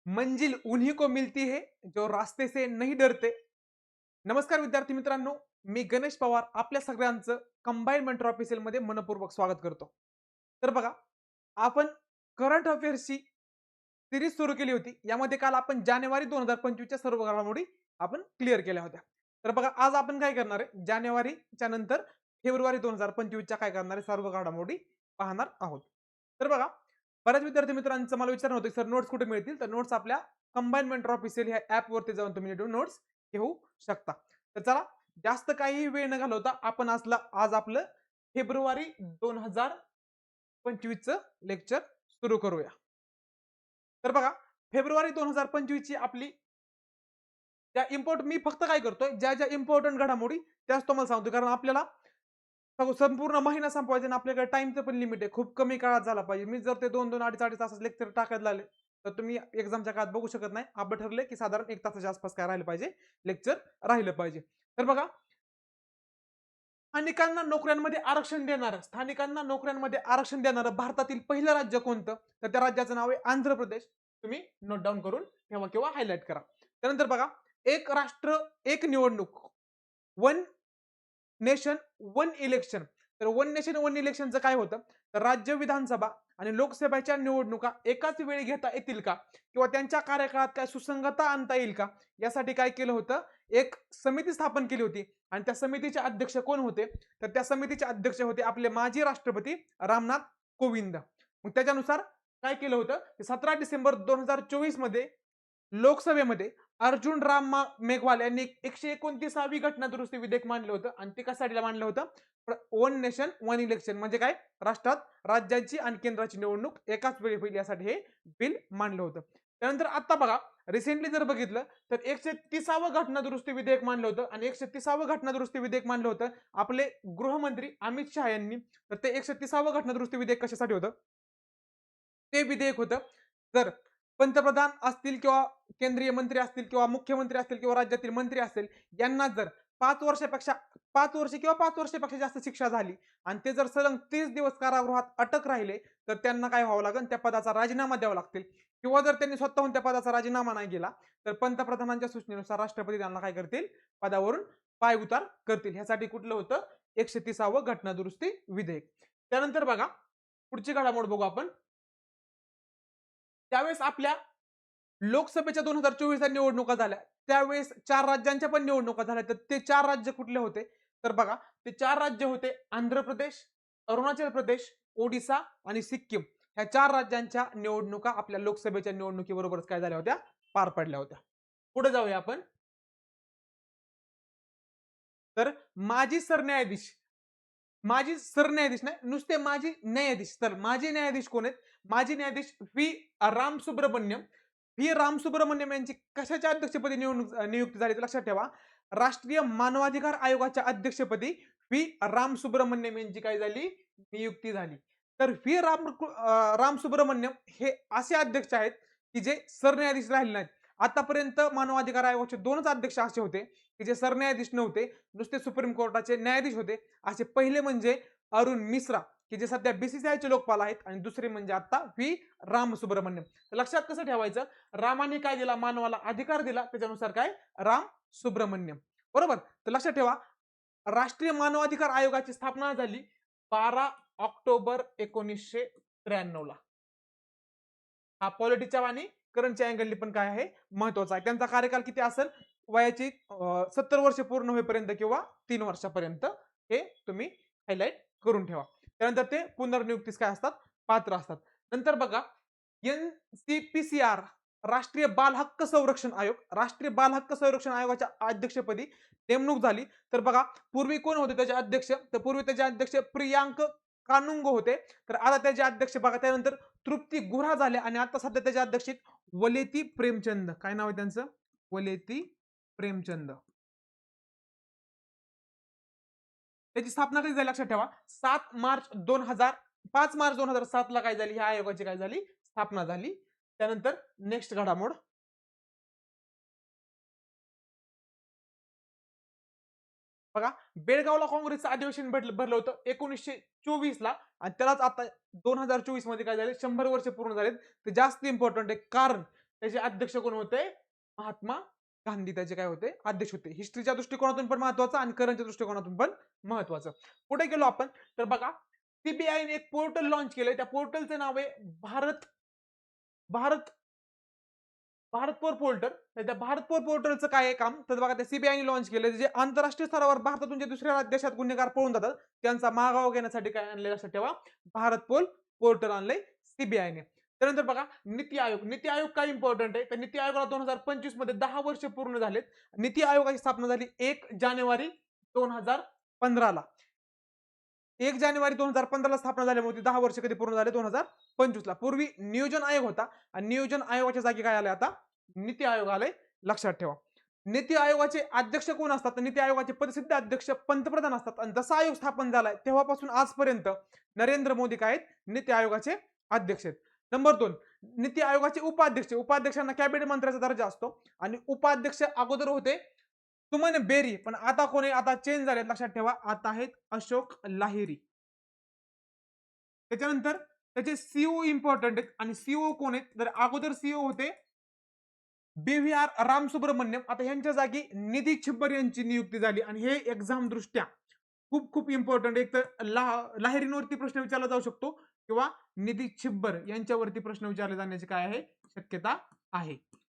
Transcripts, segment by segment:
मंजिल उन्हीं को मिलती है जो रास्ते से नहीं डरते. नमस्कार विद्यार्थी मित्रांनो, मी गणेश पवार आपल्या सगळ्यांचं कंबाईन मेंटर ऑफिशियलमध्ये मनपूर्वक स्वागत करतो. तर बघा, आपण करंट अफेअर्सची सिरीज सुरू केली होती. यामध्ये काल आपण जानेवारी 2025 च्या सर्व घडामोडी आपण क्लिअर केल्या होत्या. तर बघा, आज आपण काय करणार आहे, जानेवारीच्या नंतर फेब्रुवारी 2025 च्या काय करणार आहे, सर्व घडामोडी पाहणार आहोत. तर बघा, बऱ्याच विद्यार्थी मित्रांचं मला विचारणं होतं, सर नोट्स कुठे मिळतील? तर नोट्स आपल्या कंबाईन मेंटर ऑफिशियल ह्या ॲपवरती जाऊन तुम्ही नोट्स घेऊ शकता. तर चला, जास्त काही वेळ न घालवता आपण आज आपलं फेब्रुवारी 2025 चं लेक्चर सुरू करूया. तर बघा, फेब्रुवारी 2025 ची आपली मी फक्त काय करतोय, ज्या ज्या इम्पॉर्टंट घडामोडी त्याच तुम्हाला सांगतो, कारण आपल्याला संपूर्ण महिना संपवायचा आणि आपल्याकडे टाइमचं पण लिमिट आहे. खूप कमी काळात झाला पाहिजे. मी जर ते 2-2, अडीच-अडीच तासाचं लेक्चर टाकायला लागले, तर तुम्ही एक्झामच्या काळात बघू शकत नाही. आपलं ठरलंय की साधारण 1 तासाच्या आसपास काय राहिलं पाहिजे, लेक्चर राहिलं पाहिजे. तर बघा, स्थानिकांना नोकऱ्यांमध्ये आरक्षण देणारं भारतातील पहिलं राज्य कोणतं? तर त्या राज्याचं नाव आहे आंध्र प्रदेश. तुम्ही नोट डाऊन करून ठेवा किंवा हायलाइट करा. त्यानंतर बघा, एक राष्ट्र एक निवडणूक, वन नेशन वन इलेक्शन. तर वन नेशन वन इलेक्शनचं काय होतं, तर राज्य विधानसभा आणि लोकसभेच्या निवडणुका एकाच वेळी घेता येतील का, किंवा त्यांच्या कार्यकाळात काय सुसंगतता आणता येईल का, यासाठी काय केलं होतं, एक समिती स्थापन केली होती. आणि त्या समितीचे अध्यक्ष कोण होते, तर त्या समितीचे अध्यक्ष होते आपले माजी राष्ट्रपती रामनाथ कोविंद. मग त्याच्यानुसार काय केलं होतं, 17 डिसेंबर 2024 मध्ये लोकसभेमध्ये अर्जुन राम मेघवाल यांनी 129वी घटना दुरुस्ती विधेयक मांडलं होतं. आणि ते कशासाठी मांडलं होतं, वन नेशन वन इलेक्शन म्हणजे काय, राष्ट्रात राज्याची आणि केंद्राची निवडणूक एकाच वेळी होईल यासाठी हे बिल मांडलं होतं. त्यानंतर आता बघा, रिसेंटली जर बघितलं तर 130वं घटना दुरुस्ती विधेयक मांडलं होतं. आणि 130वं घटना दुरुस्ती विधेयक मांडलं होतं आपले गृहमंत्री अमित शहा यांनी. तर ते 130वं घटना दुरुस्ती विधेयक कशासाठी होतं, ते विधेयक होतं, जर पंतप्रधान असतील किंवा केंद्रीय मंत्री असतील किंवा मुख्यमंत्री असतील किंवा राज्यातील मंत्री असतील, यांना जर 5 वर्षापेक्षा 5 वर्ष किंवा 5 वर्षापेक्षा जास्त शिक्षा झाली आणि ते जर सलग 30 दिवस कारागृहात अटक राहिले, तर त्यांना काय व्हावं लागेल, त्या पदाचा राजीनामा द्यावा लागतील. किंवा जर त्यांनी स्वतःहून त्या पदाचा राजीनामा नाही केला, तर पंतप्रधानांच्या सूचनेनुसार राष्ट्रपती त्यांना काय करतील, पदावरून पायउतार करतील. ह्यासाठी कुठलं होतं, 130वं घटना दुरुस्ती विधेयक. त्यानंतर बघा, पुढची घडामोड बघू आपण. त्यावेळेस आपल्या लोकसभेच्या 2024 निवडणुका झाल्या, त्यावेळेस 4 राज्यांच्या पण निवडणुका झाल्या. तर ते 4 राज्य कुठले होते, तर बघा, ते 4 राज्य होते आंध्र प्रदेश, अरुणाचल प्रदेश, ओडिसा आणि सिक्कीम. ह्या 4 राज्यांच्या निवडणुका आपल्या लोकसभेच्या निवडणुकीबरोबरच काय झाल्या होत्या, पार पडल्या होत्या. पुढे जाऊया आपण. तर माजी सरन्यायाधीश माजी सरन्यायाधीश नाही, नुसते माजी न्यायाधीश. तर माजी न्यायाधीश कोण आहेत, माजी न्यायाधीश व्ही रामसुब्रमण्यम. व्ही रामसुब्रमण्यम यांची कशाच्या अध्यक्षपदी नियुक्ती झाली, तर लक्षात ठेवा, राष्ट्रीय मानवाधिकार आयोगाच्या अध्यक्षपदी व्ही रामसुब्रमण्यम यांची काय झाली, नियुक्ती झाली. तर व्ही रामसुब्रमण्यम हे असे अध्यक्ष आहेत की जे सरन्यायाधीश राहिले नाहीत. आतापर्यंत मानवाधिकार आयोगाचे 2च अध्यक्ष असे होते की जे सरन्यायाधीश नव्हते, नुसते सुप्रीम कोर्टाचे न्यायाधीश होते. असे पहिले म्हणजे अरुण मिश्रा, की जे सध्या बीसीसीआयचे लोकपाल आहेत, आणि दुसरे म्हणजे आता व्ही रामसुब्रमण्यम. लक्षात कसं ठेवायचं, रामाने काय दिला, मानवाला अधिकार दिला, त्याच्यानुसार काय, राम सुब्रमण्यम. बरोबर. तर लक्षात ठेवा, राष्ट्रीय मानवाधिकार आयोगाची स्थापना झाली 12 ऑक्टोबर 1993 ला. हा पॉलिटिक्सच्या आणि करंटच्या अँगलनी पण काय आहे, महत्वाचा आहे. त्यांचा कार्यकाल किती असेल, वयाची 70 वर्ष पूर्ण होईपर्यंत किंवा 3 वर्षापर्यंत, हे तुम्ही हायलाइट करून ठेवा. त्यानंतर ते पुनर्नियुक्तीस काय असतात, पात्र असतात. नंतर बघा, एनसीपीसीआर राष्ट्रीय बाल हक्क संरक्षण आयोग, राष्ट्रीय बाल हक्क संरक्षण आयोगाच्या अध्यक्षपदी नेमणूक झाली. तर बघा, पूर्वी कोण होते त्याचे अध्यक्ष, तर पूर्वी त्याचे अध्यक्ष प्रियांक कानुंगो होते. तर आता त्याचे अध्यक्ष बघा, त्यानंतर तृप्ती गुहा झाले, आणि आता सध्या त्याचे अध्यक्ष वलेती प्रेमचंद. काय नाव आहे त्यांचं, वलेती प्रेमचंद. त्याची स्थापना कधी झाली, लक्षात ठेवा, 5 मार्च 2007 ला काय झाली, ह्या आयोगाची काय झाली, स्थापना झाली. त्यानंतर नेक्स्ट घडामोड बघा, बेळगावला काँग्रेसचं अधिवेशन भरलं होतं 1924 ला, आणि त्यालाच आता 2024 मध्ये काय झाले, 100 वर्ष पूर्ण झालेत. ते जास्त इम्पॉर्टंट आहे, कारण त्याचे अध्यक्ष कोण होते? महात्मा गांधी त्याचे काय होते? अध्यक्ष होते. हिस्ट्रीच्या दृष्टिकोनातून पण महत्वाचं आणि करंटच्या दृष्टिकोनातून पण महत्वाचं. पुढे गेलो आपण तर बघा सीबीआयने एक पोर्टल लॉन्च केलंय. त्या पोर्टलचं नाव आहे भारत भारत भारतपोर पोर्टल. तर त्या भारतपोर पोर्टलचं काय आहे काम? तर बघा त्या सीबीआयने लॉन्च केलं जे आंतरराष्ट्रीय स्तरावर भारतातून जे दुसऱ्या देशात गुन्हेगार पळून जातात त्यांचा मागोवा घेण्यासाठी काय आणले लक्षात ठेवा भारतपोल पोर्टल आणलंय सीबीआयने. त्यानंतर बघा नीती आयोग. नीती आयोग काय इम्पॉर्टंट आहे? तर नीती आयोगाला 2025 मध्ये 10 वर्ष पूर्ण झालेत. नीती आयोगाची स्थापना झाली 1 जानेवारी 2015 ला. 1 जानेवारी 2015 ला स्थापना झाल्यामुळे 10 वर्ष कधी पूर्ण झाले? 2025 ला. पूर्वी नियोजन आयोग होता आणि नियोजन आयोगाच्या जागी काय आले आता? नीती आयोग आले. लक्षात ठेवा. नीती आयोगाचे अध्यक्ष कोण असतात? तर नीती आयोगाचे पदसिद्ध अध्यक्ष पंतप्रधान असतात आणि जसा आयोग स्थापन झालाय तेव्हापासून आजपर्यंत नरेंद्र मोदी काय आहेत? नीती आयोगाचे अध्यक्ष आहेत. नंबर 2 नीती आयोगाचे उपाध्यक्ष. उपाध्यक्षांना कॅबिनेट मंत्र्याचा दर्जा असतो आणि उपाध्यक्ष अगोदर होते सुमन बेरी पण आता कोणी आता चेंज झाले लक्षात ठेवा आता आहेत अशोक लाहिरी. त्याच्यानंतर त्याचे सीओ इम्पॉर्टंट आहेत आणि सीओ कोण आहेत? तर अगोदर सीओ होते BVR रामसुब्रमण्यम. आता ह्यांच्या जागी निधी छिब्बर यांची नियुक्ती झाली आणि हे एक्झाम दृष्ट्या खूप खूप इम्पॉर्टंट. एक तर लाहिरींवरती प्रश्न विचारला जाऊ शकतो किंवा निधी छिब्बर यांच्यावरती प्रश्न विचारले जाण्याची काय आहे? शक्यता आहे.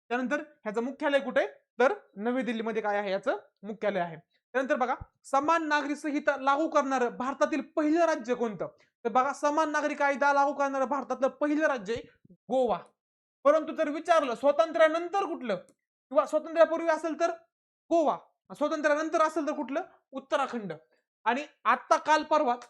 त्यानंतर ह्याचं मुख्यालय कुठे? तर नवी दिल्लीमध्ये काय आहे याचं मुख्यालय आहे. त्यानंतर बघा समान नागरी संहिता लागू करणारं भारतातील पहिलं राज्य कोणतं? तर बघा समान नागरी कायदा लागू करणारं भारतातलं पहिलं राज्य आहे गोवा. परंतु जर विचारलं स्वातंत्र्यानंतर कुठलं किंवा स्वातंत्र्यापूर्वी असेल तर गोवा, स्वातंत्र्यानंतर असेल तर कुठलं? उत्तराखंड. आणि आता काल परवाच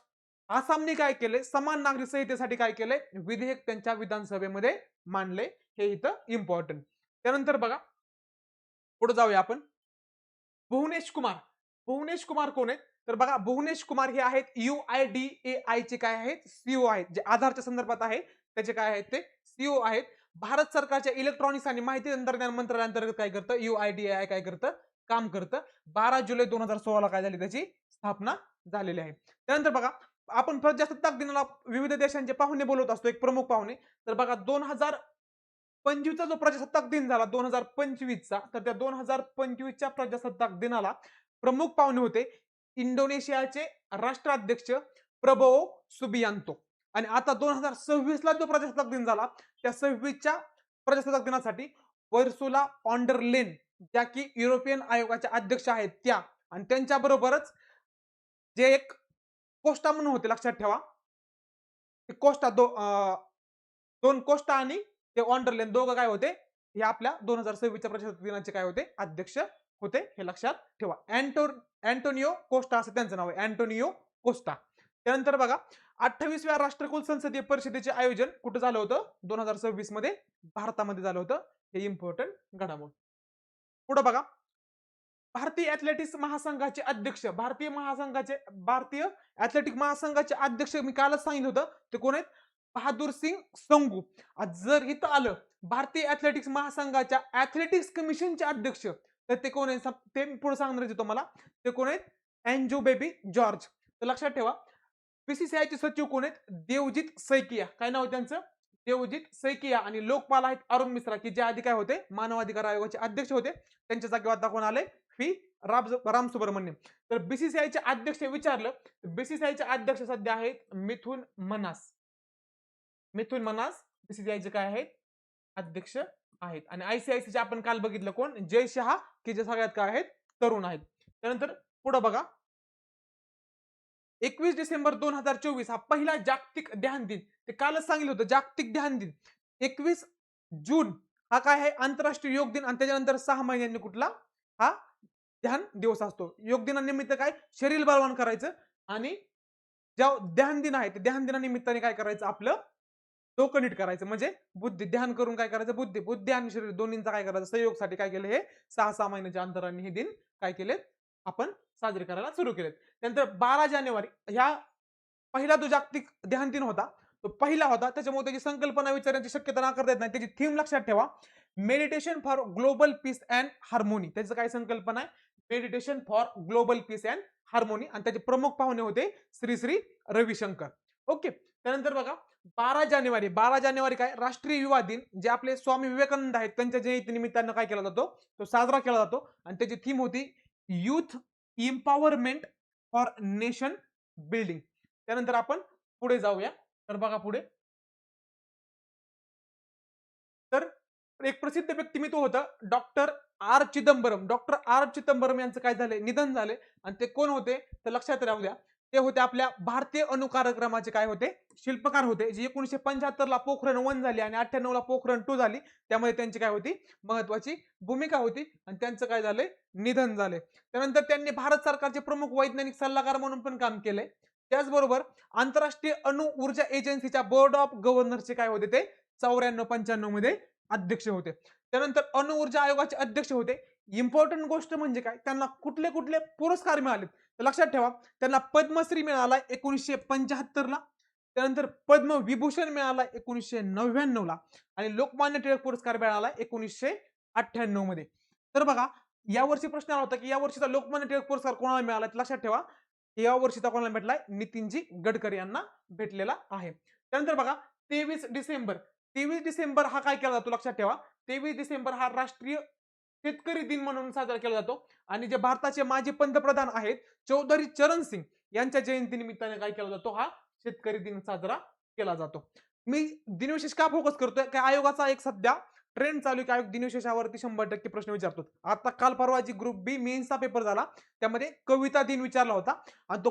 आसामने काय केले? समान नागरी संहितेसाठी काय केलंय? विधेयक त्यांच्या विधानसभेमध्ये मांडले. हे इथं इम्पॉर्टंट. त्यानंतर बघा पुढे जाऊया आपण. भुवनेश कुमार. भुवनेश कुमार कोण आहेत? तर बघा भुवनेश कुमार हे आहेत UIDAI चे काय आहेत? सीओ आहेत. जे आधारच्या संदर्भात आहे त्याचे काय आहेत? ते सीओ आहेत. भारत सरकारच्या इलेक्ट्रॉनिक्स आणि माहिती तंत्रज्ञान मंत्रालयाअंतर्गत काय करतं? UIDAI काय करतं? काम करतं. 12 जुलै 2016 ला काय झाली त्याची स्थापना झालेली आहे. त्यानंतर बघा आपण प्रजासत्ताक दिनाला विविध देशांचे पाहुणे बोलवत असतो एक प्रमुख पाहुणे. तर बघा 2025 चा जो प्रजासत्ताक दिन झाला 2025 चा तर त्या 2025 च्या प्रजासत्ताक दिनाला प्रमुख पाहुणे होते इंडोनेशियाचे राष्ट्राध्यक्ष प्रबोवो सुबियांतो. आणि आता 2026 ला जो प्रजासत्ताक दिन झाला त्या 26 च्या प्रजासत्ताक दिनासाठी वर्सुला ऑन्डर लेन ज्या की युरोपियन आयोगाच्या अध्यक्ष आहेत त्या आणि त्यांच्या बरोबरच जे एक कोस्टा म्हणून होते लक्षात ठेवा. ते कोस्टा दोन कोस्टा आणि ते ऑन्डरलेन दोघं काय होते? हे आपल्या 2026 च्या प्रजासत्ताक दिनाचे काय होते? अध्यक्ष होते. हे लक्षात ठेवा. अँटोनियो कोस्टा असं त्यांचं नाव आहे. Antonio Costa. त्यानंतर बघा 28व्या राष्ट्रकुल संसदीय परिषदेचे आयोजन कुठं झालं होतं? 2026 मध्ये भारतामध्ये झालं होतं. हे इम्पॉर्टंट घडामोड. पुढे बघा भारतीय ऍथलेटिक्स महासंघाचे अध्यक्ष भारतीय ऍथलेटिक महासंघाचे अध्यक्ष मी कालच सांगितलं होतं ते कोण आहेत? बहादूर सिंग संगू. आज जर इथं आलं भारतीय ऍथलेटिक्स महासंघाच्या ऍथलेटिक्स कमिशनचे अध्यक्ष तर ते कोण आहेत? ते पुढे सांगणार आहे तुम्हाला. ते कोण आहेत? अँजो बेबी जॉर्ज. तर लक्षात ठेवा बीसीसीआयचे सचिव कोण आहेत? देवजीत सैकिया. काय नाव आहे त्यांचं? देवजीत सैकिया. आणि लोकपाल आहेत अरुण मिश्रा की जे आधी काय होते? मानवाधिकार आयोगाचे अध्यक्ष होते. त्यांच्या जागेवर आता कोण आले? राम सुब्रमण्यम. तर बीसीसीआयचे अध्यक्ष विचारलं बीसीसीआयचे अध्यक्ष सध्या आहेत मिथुन मनास. मिथुन मनास बीसीसीआयचे काय आहेत? अध्यक्ष आहेत. आणि आयसीआयसीचे आपण काल बघितलं कोण? जय शहा की जे सगळ्यात काय आहेत? तरुण आहेत. त्यानंतर पुढे बघा 21 डिसेंबर 2024 हा पहिला जागतिक ध्यान दिन. ते कालच सांगितलं होतं जागतिक ध्यान दिन. 21 जून हा काय आहे? आंतरराष्ट्रीय योग दिन आणि त्याच्यानंतर 6 महिन्यांनी कुठला? हा ध्यान दिवस असतो. योग दिनानिमित्त काय? शरीर बलवान करायचं आणि ज्या ध्यान दिन आहे ते ध्यान दिनानिमित्ताने काय करायचं? आपलं डोकं नीट करायचं म्हणजे बुद्धी ध्यान करून काय करायचं? बुद्धी आणि शरीर दोन्हींचा काय करायचं? सहयोगसाठी काय केलं? हे 6 महिन्याच्या अंतराने हे दिन काय केले? आपण साजरे करायला सुरू केलेत. त्यानंतर 12 जानेवारी ह्या पहिला जो जागतिक ध्यान दिन होता तो पहिला होता त्याच्यामुळे त्याची संकल्पना विचारण्याची शक्यता नाकारता येत नाही. त्याची थीम लक्षात ठेवा meditation for global peace and harmony. त्याचं काय संकल्पना आहे? Meditation for global peace and harmony आणि त्याचे प्रमुख पाहुणे होते श्री श्री रविशंकर. ओके. त्यानंतर बघा 12 जानेवारी काय राष्ट्रीय युवा दिन, जे आपले स्वामी विवेकानंद आहेत त्यांच्या जयंती निमित्तानं काय केला जातो, तो साजरा केला जातो. आणि त्याची थीम होती youth empowerment for nation building. त्यानंतर आपण पुढे जाऊया. तर बघा पुढे, तर एक प्रसिद्ध व्यक्तिमत्व होतं doctor R Chidambaram. Doctor R Chidambaram यांचं काय झालंय, निधन झाले. आणि ते कोण होते तर लक्षात राहू द्या, ते होते आपल्या भारतीय अणु कार्यक्रमाचे काय होते, शिल्पकार होते, जे 1975 ला पोखरण 1 झाली आणि 98 ला पोखरण 2 झाली. त्यामध्ये त्यांची काय होती, महत्वाची भूमिका होती. आणि त्यांचं काय झालंय, निधन झाले. त्यानंतर त्यांनी भारत सरकारचे प्रमुख वैज्ञानिक सल्लागार म्हणून पण काम केलंय. त्याचबरोबर आंतरराष्ट्रीय अणु ऊर्जा एजन्सीच्या बोर्ड ऑफ गव्हर्नरचे काय होते, ते 94-95 मध्ये अध्यक्ष होते. त्यानंतर अणु ऊर्जा आयोगाचे अध्यक्ष होते. इम्पॉर्टंट गोष्ट म्हणजे काय, त्यांना कुठले कुठले पुरस्कार मिळाले तर लक्षात ठेवा. त्यांना पद्मश्री मिळाला 1975 ला. त्यानंतर पद्मविभूषण मिळाला 1999 ला. आणि लोकमान्य टिळक पुरस्कार मिळाला 1998 मध्ये. तर बघा, या वर्षी प्रश्न आला होता की या वर्षीचा लोकमान्य टिळक पुरस्कार कोणाला मिळाला, लक्षात ठेवा. या वर्षीचा कोणाला भेटलाय, नितीनजी गडकरी यांना भेटलेला आहे. त्यानंतर बघा, 23 डिसेंबर, 23 डिसेंबर हा काय केला जातो, लक्षात ठेवा. 23 डिसेंबर हा राष्ट्रीय शेतकरी दिन म्हणून साजरा केला जातो. आणि जे भारताचे माजी पंतप्रधान आहेत चौधरी चरण सिंग यांच्या जयंती निमित्ताने काय केला जातो, हा शेतकरी दिन साजरा केला जातो. मी दिनविशेष का फोकस करतोय, की आयोगाचा एक सध्या ट्रेंड चालू आहे की आयोग दिनविशेषावरती 100% प्रश्न विचारतो. आता काल परवा जी ग्रुप बी मेन्सचा पेपर झाला त्यामध्ये कविता दिन विचारला होता. आणि तो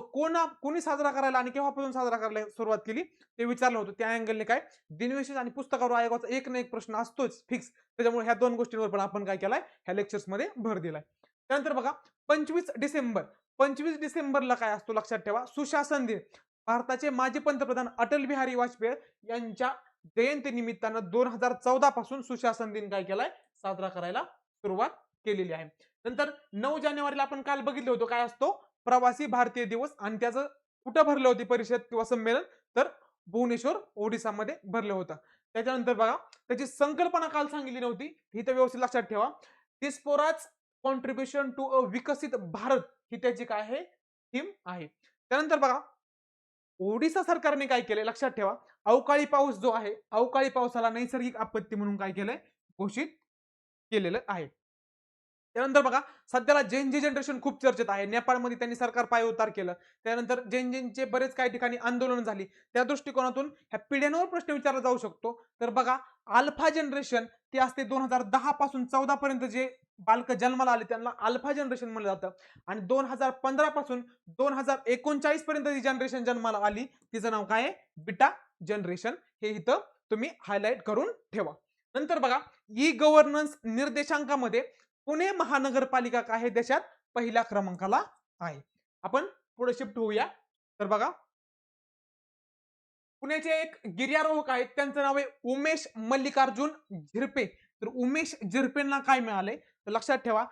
कोणी साजरा करायला आणि केव्हापासून साजरा करायला सुरुवात केली ते विचारलं होतं. त्या अँगलने काय, दिनविशेष आणि पुस्तकावर आयोगाचा एक ना एक प्रश्न असतोच फिक्स. त्याच्यामुळे ह्या दोन गोष्टींवर पण आपण काय केलाय, ह्या लेक्चर्स मध्ये भर दिलाय. त्यानंतर बघा, 25 डिसेंबर, 25 डिसेंबरला काय असतो, लक्षात ठेवा, सुशासन दिन. भारताचे माजी पंतप्रधान अटल बिहारी वाजपेयी यांच्या जयंती निमित्तानं 2014 पासून सुशासन दिन काय केलाय, साजरा करायला सुरुवात केलेली आहे. नंतर 9 जानेवारीला आपण काल बघितलं होतं, काय असतो, प्रवासी भारतीय दिवस. आणि त्याचं कुठं भरलं होती परिषद किंवा संमेलन, तर भुवनेश्वर ओडिसामध्ये भरलं होतं. त्याच्यानंतर बघा, त्याची संकल्पना काल सांगितली नव्हती, ही तर व्यवस्थित लक्षात ठेवा. डिस्पोराज कॉन्ट्रीब्युशन टू अ विकसित भारत, ही त्याची काय आहे, थीम आहे. त्यानंतर बघा, ओडिसा सरकारने काय केलंय, लक्षात ठेवा. अवकाळी पाऊस जो आहे, अवकाळी पावसाला नैसर्गिक आपत्ती म्हणून काय केलंय, घोषित केलेलं आहे. त्यानंतर बघा, सध्याला जैन जी जनरेशन खूप चर्चेत आहे. नेपाळमध्ये त्यांनी सरकार पायउतार केलं. त्यानंतर जैनजींचे बरेच काही ठिकाणी आंदोलन झाली. त्या दृष्टिकोनातून ह्या पिढ्यांवर प्रश्न विचारला जाऊ शकतो. तर बघा, अल्फा जनरेशन ते असते 2010 पासून 14 पर्यंत जे बालक जन्माला आले त्यांना अल्फा जनरेशन म्हणलं जातं. आणि 2015 पासून 2039 पर्यंत जी जनरेशन जन्माला आली तिचं नाव काय आहे, बीटा जनरेशन. हे इथं तुम्ही हायलाइट करून ठेवा. नंतर बघा, ई गव्हर्नन्स निर्देशांकामध्ये पुणे महानगरपालिका काय आहे, देशात पहिल्या क्रमांकाला आहे. आपण पुढे शिफ्ट होऊया. तर बघा, पुण्याचे एक गिर्यारोहक आहेत, त्यांचं नाव आहे उमेश मल्लिकार्जुन झिरपे. तर उमेश झिरपेंना काय मिळाले तर लक्षात ठेवा,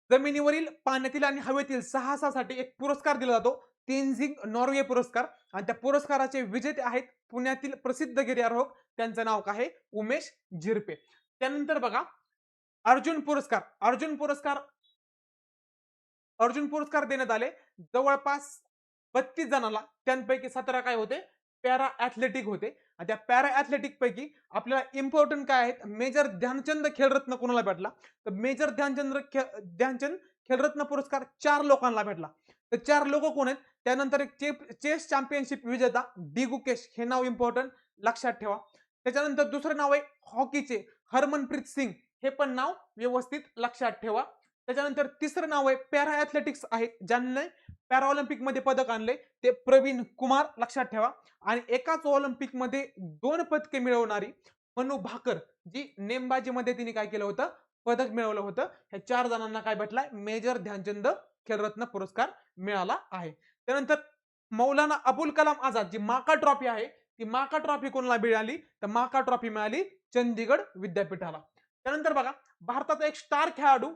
जमिनीवरील, पाण्यातील आणि हवेतील साहसासाठी एक पुरस्कार दिला जातो, तेनझिंग नॉर्वे पुरस्कार. आणि त्या पुरस्काराचे विजेते आहेत पुण्यातील प्रसिद्ध गिर्यारोहक, त्यांचं नाव काय आहे, उमेश झिरपे. त्यानंतर बघा, अर्जुन पुरस्कार, अर्जुन पुरस्कार देण्यात आले जवळपास 32 जणांना. त्यांपैकी 17 काय होते, पॅरा ऍथलेटिक होते. आणि त्या पॅरा ऍथलेटिक पैकी आपल्याला इम्पॉर्टंट काय आहेत, मेजर ध्यानचंद खेलरत्न कोणाला भेटला, तर मेजर ध्यानचंद खेलरत्न पुरस्कार 4 लोकांना भेटला. तर 4 लोक कोण आहेत, त्यानंतर एक चेस चॅम्पियनशिप विजेता डी गुकेश, हे नाव इम्पॉर्टंट लक्षात ठेवा. त्याच्यानंतर दुसरं नाव आहे हॉकीचे हरमनप्रीत सिंग, हे पण नाव व्यवस्थित लक्षात ठेवा. त्याच्यानंतर तिसरं नाव आहे पॅरा ऍथलेटिक्स आहे, ज्यांनी पॅराऑलिम्पिक मध्ये पदक आणले, ते प्रवीण कुमार, लक्षात ठेवा. आणि एकाच ऑलिम्पिक मध्ये 2 पदके मिळवणारी मनू भाकर, जी नेमबाजीमध्ये तिने काय केलं होतं, पदक मिळवलं होतं. ह्या 4 जणांना काय भेटलाय, मेजर ध्यानचंद खेलरत्न पुरस्कार मिळाला आहे. त्यानंतर मौलाना अबुल कलाम आझाद, जी माका ट्रॉफी आहे, ती माका ट्रॉफी कोणाला मिळाली, तर माका ट्रॉफी मिळाली चंदीगड विद्यापीठाला. त्यानंतर बघा, भारताचा एक स्टार खेळाडू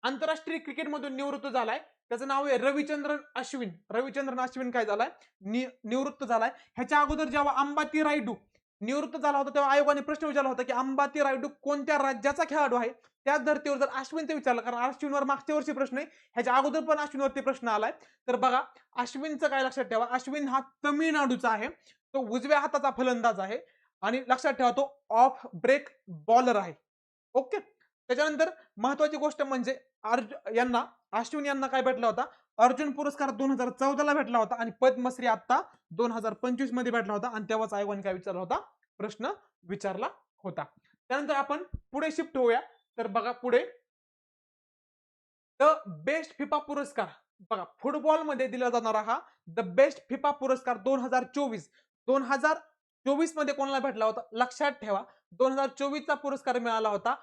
आंतरराष्ट्रीय क्रिकेट मधून निवृत्त झालाय, त्याचं नाव आहे रविचंद्रन अश्विन. रविचंद्रन अश्विन काय झालाय, निवृत्त झालाय. ह्याच्या अगोदर जेव्हा अंबाती रायडू निवृत्त झाला होता तेव्हा आयोगाने प्रश्न विचारला होता की अंबाती रायडू कोणत्या राज्याचा खेळाडू आहे. त्याच धर्तीवर जर अश्विनचं विचारलं, कारण अश्विनवर मागच्या वर्षी प्रश्न आहे, ह्याच्या अगोदर पण अश्विनवरती प्रश्न आलाय. तर बघा अश्विनचं काय लक्षात ठेवा, अश्विन हा तमिळनाडूचा आहे. तो उजव्या हाताचा फलंदाज आहे आणि लक्षात ठेवा तो ऑफ ब्रेक बॉलर आहे. ओके. त्याच्यानंतर महत्वाची गोष्ट म्हणजे यांना अश्विन यांना काय भेटला होता, अर्जुन पुरस्कार 2014 ला भेटला होता आणि पद्मश्री आता 2025 मध्ये भेटला होता आणि तेव्हाच आयोगाने काय विचारला होता, प्रश्न विचारला होता. त्यानंतर आपण पुढे शिफ्ट होऊया. तर बघा पुढे द बेस्ट फिफा पुरस्कार, बघा फुटबॉल मध्ये दिला जाणारा हा द बेस्ट फिफा पुरस्कार 2024 मध्ये कोणाला भेटला होता, लक्षात ठेवा 2024 चा पुरस्कार मिळाला होता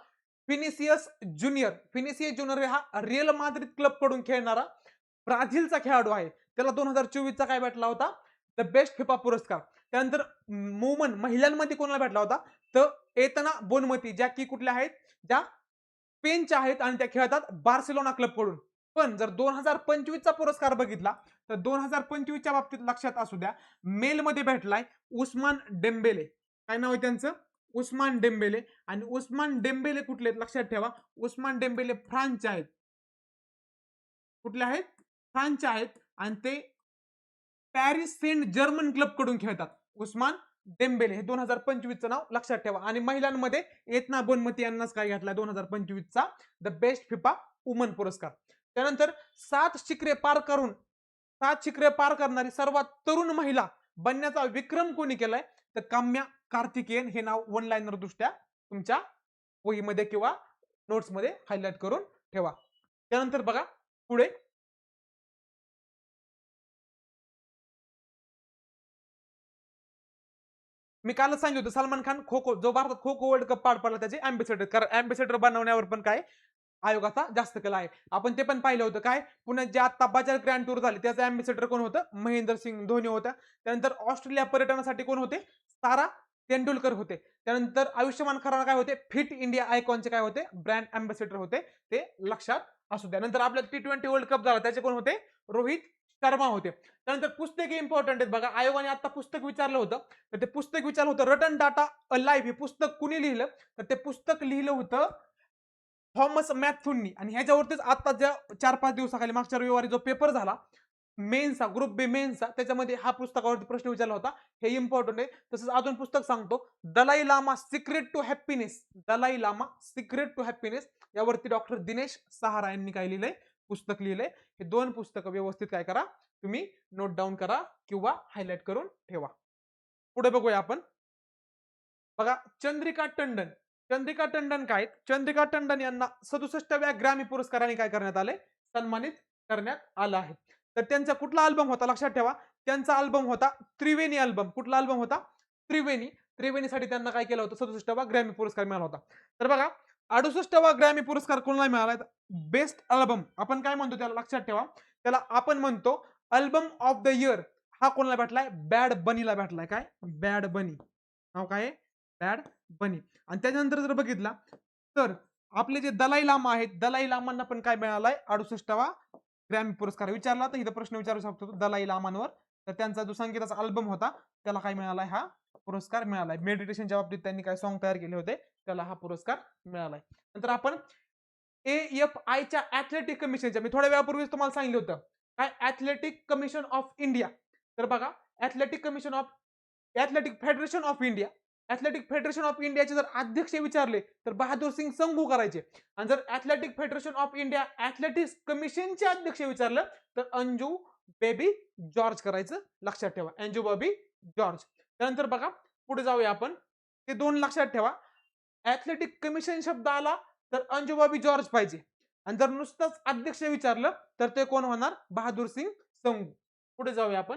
फिनिसियस ज्युनियर. फिनिसियस ज्युनियर हा रिअल माद्रिद क्लब कडून खेळणारा ब्राझीलचा खेळाडू आहे. त्याला 2024 चा काय भेटला होता, द बेस्ट फिफा पुरस्कार. त्यानंतर महिलांमध्ये कोणाला भेटला होता, तर एतना बोनमती, ज्या की कुठल्या आहेत, ज्या स्पेनच्या आहेत आणि त्या खेळतात बार्सिलोना क्लब कडून. पण जर 2025 चा पुरस्कार बघितला तर 2025 च्या बाबतीत लक्षात असू द्या, मेल मध्ये भेटलाय उस्मान डेम्बेले. काय नाव आहे त्यांचं, उस्मान डेम्बेले. आणि उस्मान डेम्बेले कुठले आहेत लक्षात ठेवा, उस्मान डेम्बेले फ्रान्सचे आहेत. कुठले आहेत, फ्रान्सचे आहेत आणि ते पॅरिस सेंट जर्मन क्लब कडून खेळतात. उस्मान डेम्बेले हे 2025 चं नाव लक्षात ठेवा. आणि महिलांमध्ये एतना बोनमती यांनाच काय घेतला 2025 चा द बेस्ट फिफा वुमन पुरस्कार. त्यानंतर 7 शिखरे पार करणारी सर्वात तरुण महिला बनण्याचा विक्रम कोणी केलाय, तर काम्या कार्तिकेयन. हे नाव वन लाइनर दृष्ट्या तुमच्या वहीमध्ये किंवा नोट्स मध्ये हायलाइट करून ठेवा. त्यानंतर बघा पुढे मी कालच सांगितलं होतं, सलमान खान खो खो, जो भारतात खो खो वर्ल्ड कप पार पडला त्याचे अँबॅसेडर, कारण अँबॅसेडर बनवण्यावर पण काय आयोगाचा जास्त कला आहे. आपण ते पण पाहिलं होतं, काय पुण्यात जे आता बजाज ग्रँड टूर झाले त्याचा अँबॅसेडर कोण होतं, महेंद्र सिंग धोनी होता. त्यानंतर ऑस्ट्रेलिया पर्यटनासाठी कोण होते, सारा तेंडुलकर होते. त्यानंतर आयुष्यमान खुराना काय होते, फिट इंडिया आयकॉनचे काय होते, ब्रँड अँबॅसेडर होते. ते लक्षात असू द्या. नंतर आपल्या T20 वर्ल्ड कप झाला त्याचे कोण होते, रोहित शर्मा होते. त्यानंतर पुस्तके इम्पॉर्टंट आहेत बघा. आयोगाने आता पुस्तक विचारलं होतं, तर ते पुस्तक विचारलं होतं रटन टाटा अलाइव्ह. हे पुस्तक कुणी लिहिलं, तर ते पुस्तक लिहिलं होतं थॉमस मॅथ्यूनी. आणि ह्याच्यावरतीच आता ज्या 4-5 दिवसाखाली मागच्या रविवारी जो पेपर झाला मेन्सचा, ग्रुप बी मेन्सचा, त्याच्यामध्ये हा पुस्तकावरती प्रश्न विचारला होता. हे इम्पॉर्टंट आहे. तसंच अजून पुस्तक सांगतो, Dalai Lama secret to happiness. Dalai Lama secret to happiness यावरती डॉक्टर दिनेश सहारा यांनी काय लिहिलंय, पुस्तक लिहिलंय. हे 2 पुस्तकं व्यवस्थित काय करा, तुम्ही नोट डाऊन करा किंवा हायलाइट करून ठेवा. पुढे बघूया आपण. बघा चंद्रिका टंडन. चंद्रिका टंडन काय, चंद्रिका टंडन यांना 67व्या ग्रॅमी पुरस्काराने काय करण्यात आले, सन्मानित करण्यात आलं आहे. तर त्यांचा कुठला अल्बम होता लक्षात ठेवा, त्यांचा अल्बम होता त्रिवेणी अल्बम. कुठला अल्बम होता, त्रिवेणी. त्रिवेणीसाठी त्यांना काय केलं होतं, 67वा ग्रॅमी पुरस्कार मिळाला होता. तर बघा 68वा ग्रॅमी पुरस्कार कोणाला मिळाला, बेस्ट अल्बम आपण काय म्हणतो त्याला लक्षात ठेवा, त्याला आपण म्हणतो अल्बम ऑफ द इयर. हा कोणाला भेटलाय, बॅड बनीला भेटलाय. काय, बॅड बनी नाव काय, बॅड बनी. आणि त्याच्यानंतर जर बघितला तर आपले जे दलाई लामा आहेत, दलाई लामांना पण काय मिळालाय, 68वा ग्रॅमी पुरस्कार. विचारला तर इथं प्रश्न विचारू शकतो दलाई लामांवर, तर त्यांचा जो संगीताचा अल्बम होता त्याला काय मिळालाय, हा पुरस्कार मिळालाय. मेडिटेशनच्या बाबतीत त्यांनी काय सॉन्ग तयार केले होते, त्याला हा पुरस्कार मिळालाय. नंतर आपण AFI च्या ऍथलेटिक कमिशनच्या, मी थोड्या वेळापूर्वीच तुम्हाला सांगितलं होतं, काय ऍथलेटिक कमिशन ऑफ इंडिया. तर बघा athletic federation of India, athletic federation of इंडियाचे जर अध्यक्ष विचारले तर बहादूर सिंग संघू करायचे. आणि जर athletic federation of India athletics कमिशनचे अध्यक्ष विचारलं तर अंजू बेबी जॉर्ज करायचं, लक्षात ठेवा, अंजू बेबी जॉर्ज. त्यानंतर बघा पुढे जाऊया आपण. ते 2 लक्षात ठेवा. ऍथलेटिक कमिशन शब्द आला तर अंजू बेबी जॉर्ज पाहिजे. आणि जर नुसतंच अध्यक्ष विचारलं तर ते कोण होणार, बहादूर सिंग संघू. पुढे जाऊया आपण.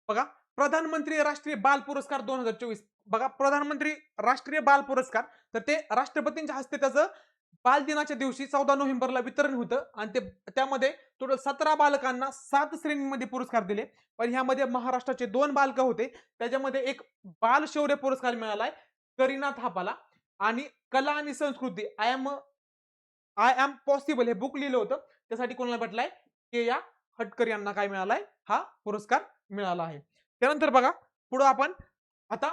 बघा प्रधानमंत्री राष्ट्रीय बाल पुरस्कार 2024. बघा प्रधानमंत्री राष्ट्रीय बाल पुरस्कार, तर ते राष्ट्रपतींच्या हस्ते त्याचं बाल दिनाच्या दिवशी 14 नोव्हेंबरला वितरण होतं. आणि त्यामध्ये टोटल 17 बालकांना 7 श्रेणींमध्ये पुरस्कार दिले. पण ह्यामध्ये महाराष्ट्राचे 2 बालक होते. त्याच्यामध्ये एक बाल शौर्य पुरस्कार मिळालाय करीना थापाला. आणि कला आणि संस्कृती आय एम पॉसिबल हे बुक लिहिलं होतं, त्यासाठी कोणाला भेटलाय, केया हटकर यांना काय मिळालाय, हा पुरस्कार मिळाला आहे. त्यानंतर बघा पुढे आपण आता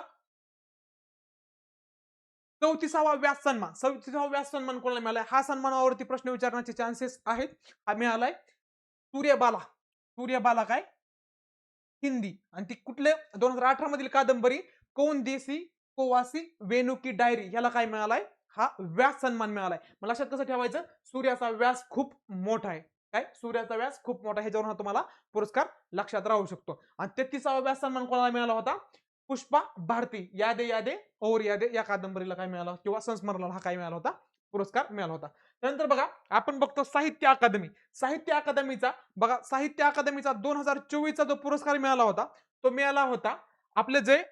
34वा व्यास सन्मान. 34वा व्यास सन्मान कोणाला मिळालाय? हा सन्मानावरती प्रश्न विचारण्याचे चान्सेस आहेत. हा मिळालाय सूर्यबाला. सूर्यबाला काय? हिंदी. आणि ती कुठले 2018 मधील कादंबरी कौन देसी कोवासी वेणू की डायरी याला काय मिळालाय? हा व्यास सन्मान मिळालाय. मग लक्षात कसं ठेवायचं? सूर्याचा व्यास खूप मोठा आहे. काय? सूर्याचा व्यास खूप मोठा आहे. ह्याच्यावरून तुम्हाला पुरस्कार लक्षात राहू शकतो. आणि 33वा व्यास सन्मान कोणाला मिळाला होता? पुष्पा भारती. यादे यादे और यादे या कादंबरीला काय मिळाला किंवा संस्मरणाला हा काय मिळाला होता? पुरस्कार मिळाला होता. त्यानंतर बघा आपण बघतो साहित्य अकादमी. साहित्य अकादमीचा बघा साहित्य अकादमीचा 2024चा जो पुरस्कार मिळाला होता तो मिळाला होता आपले जे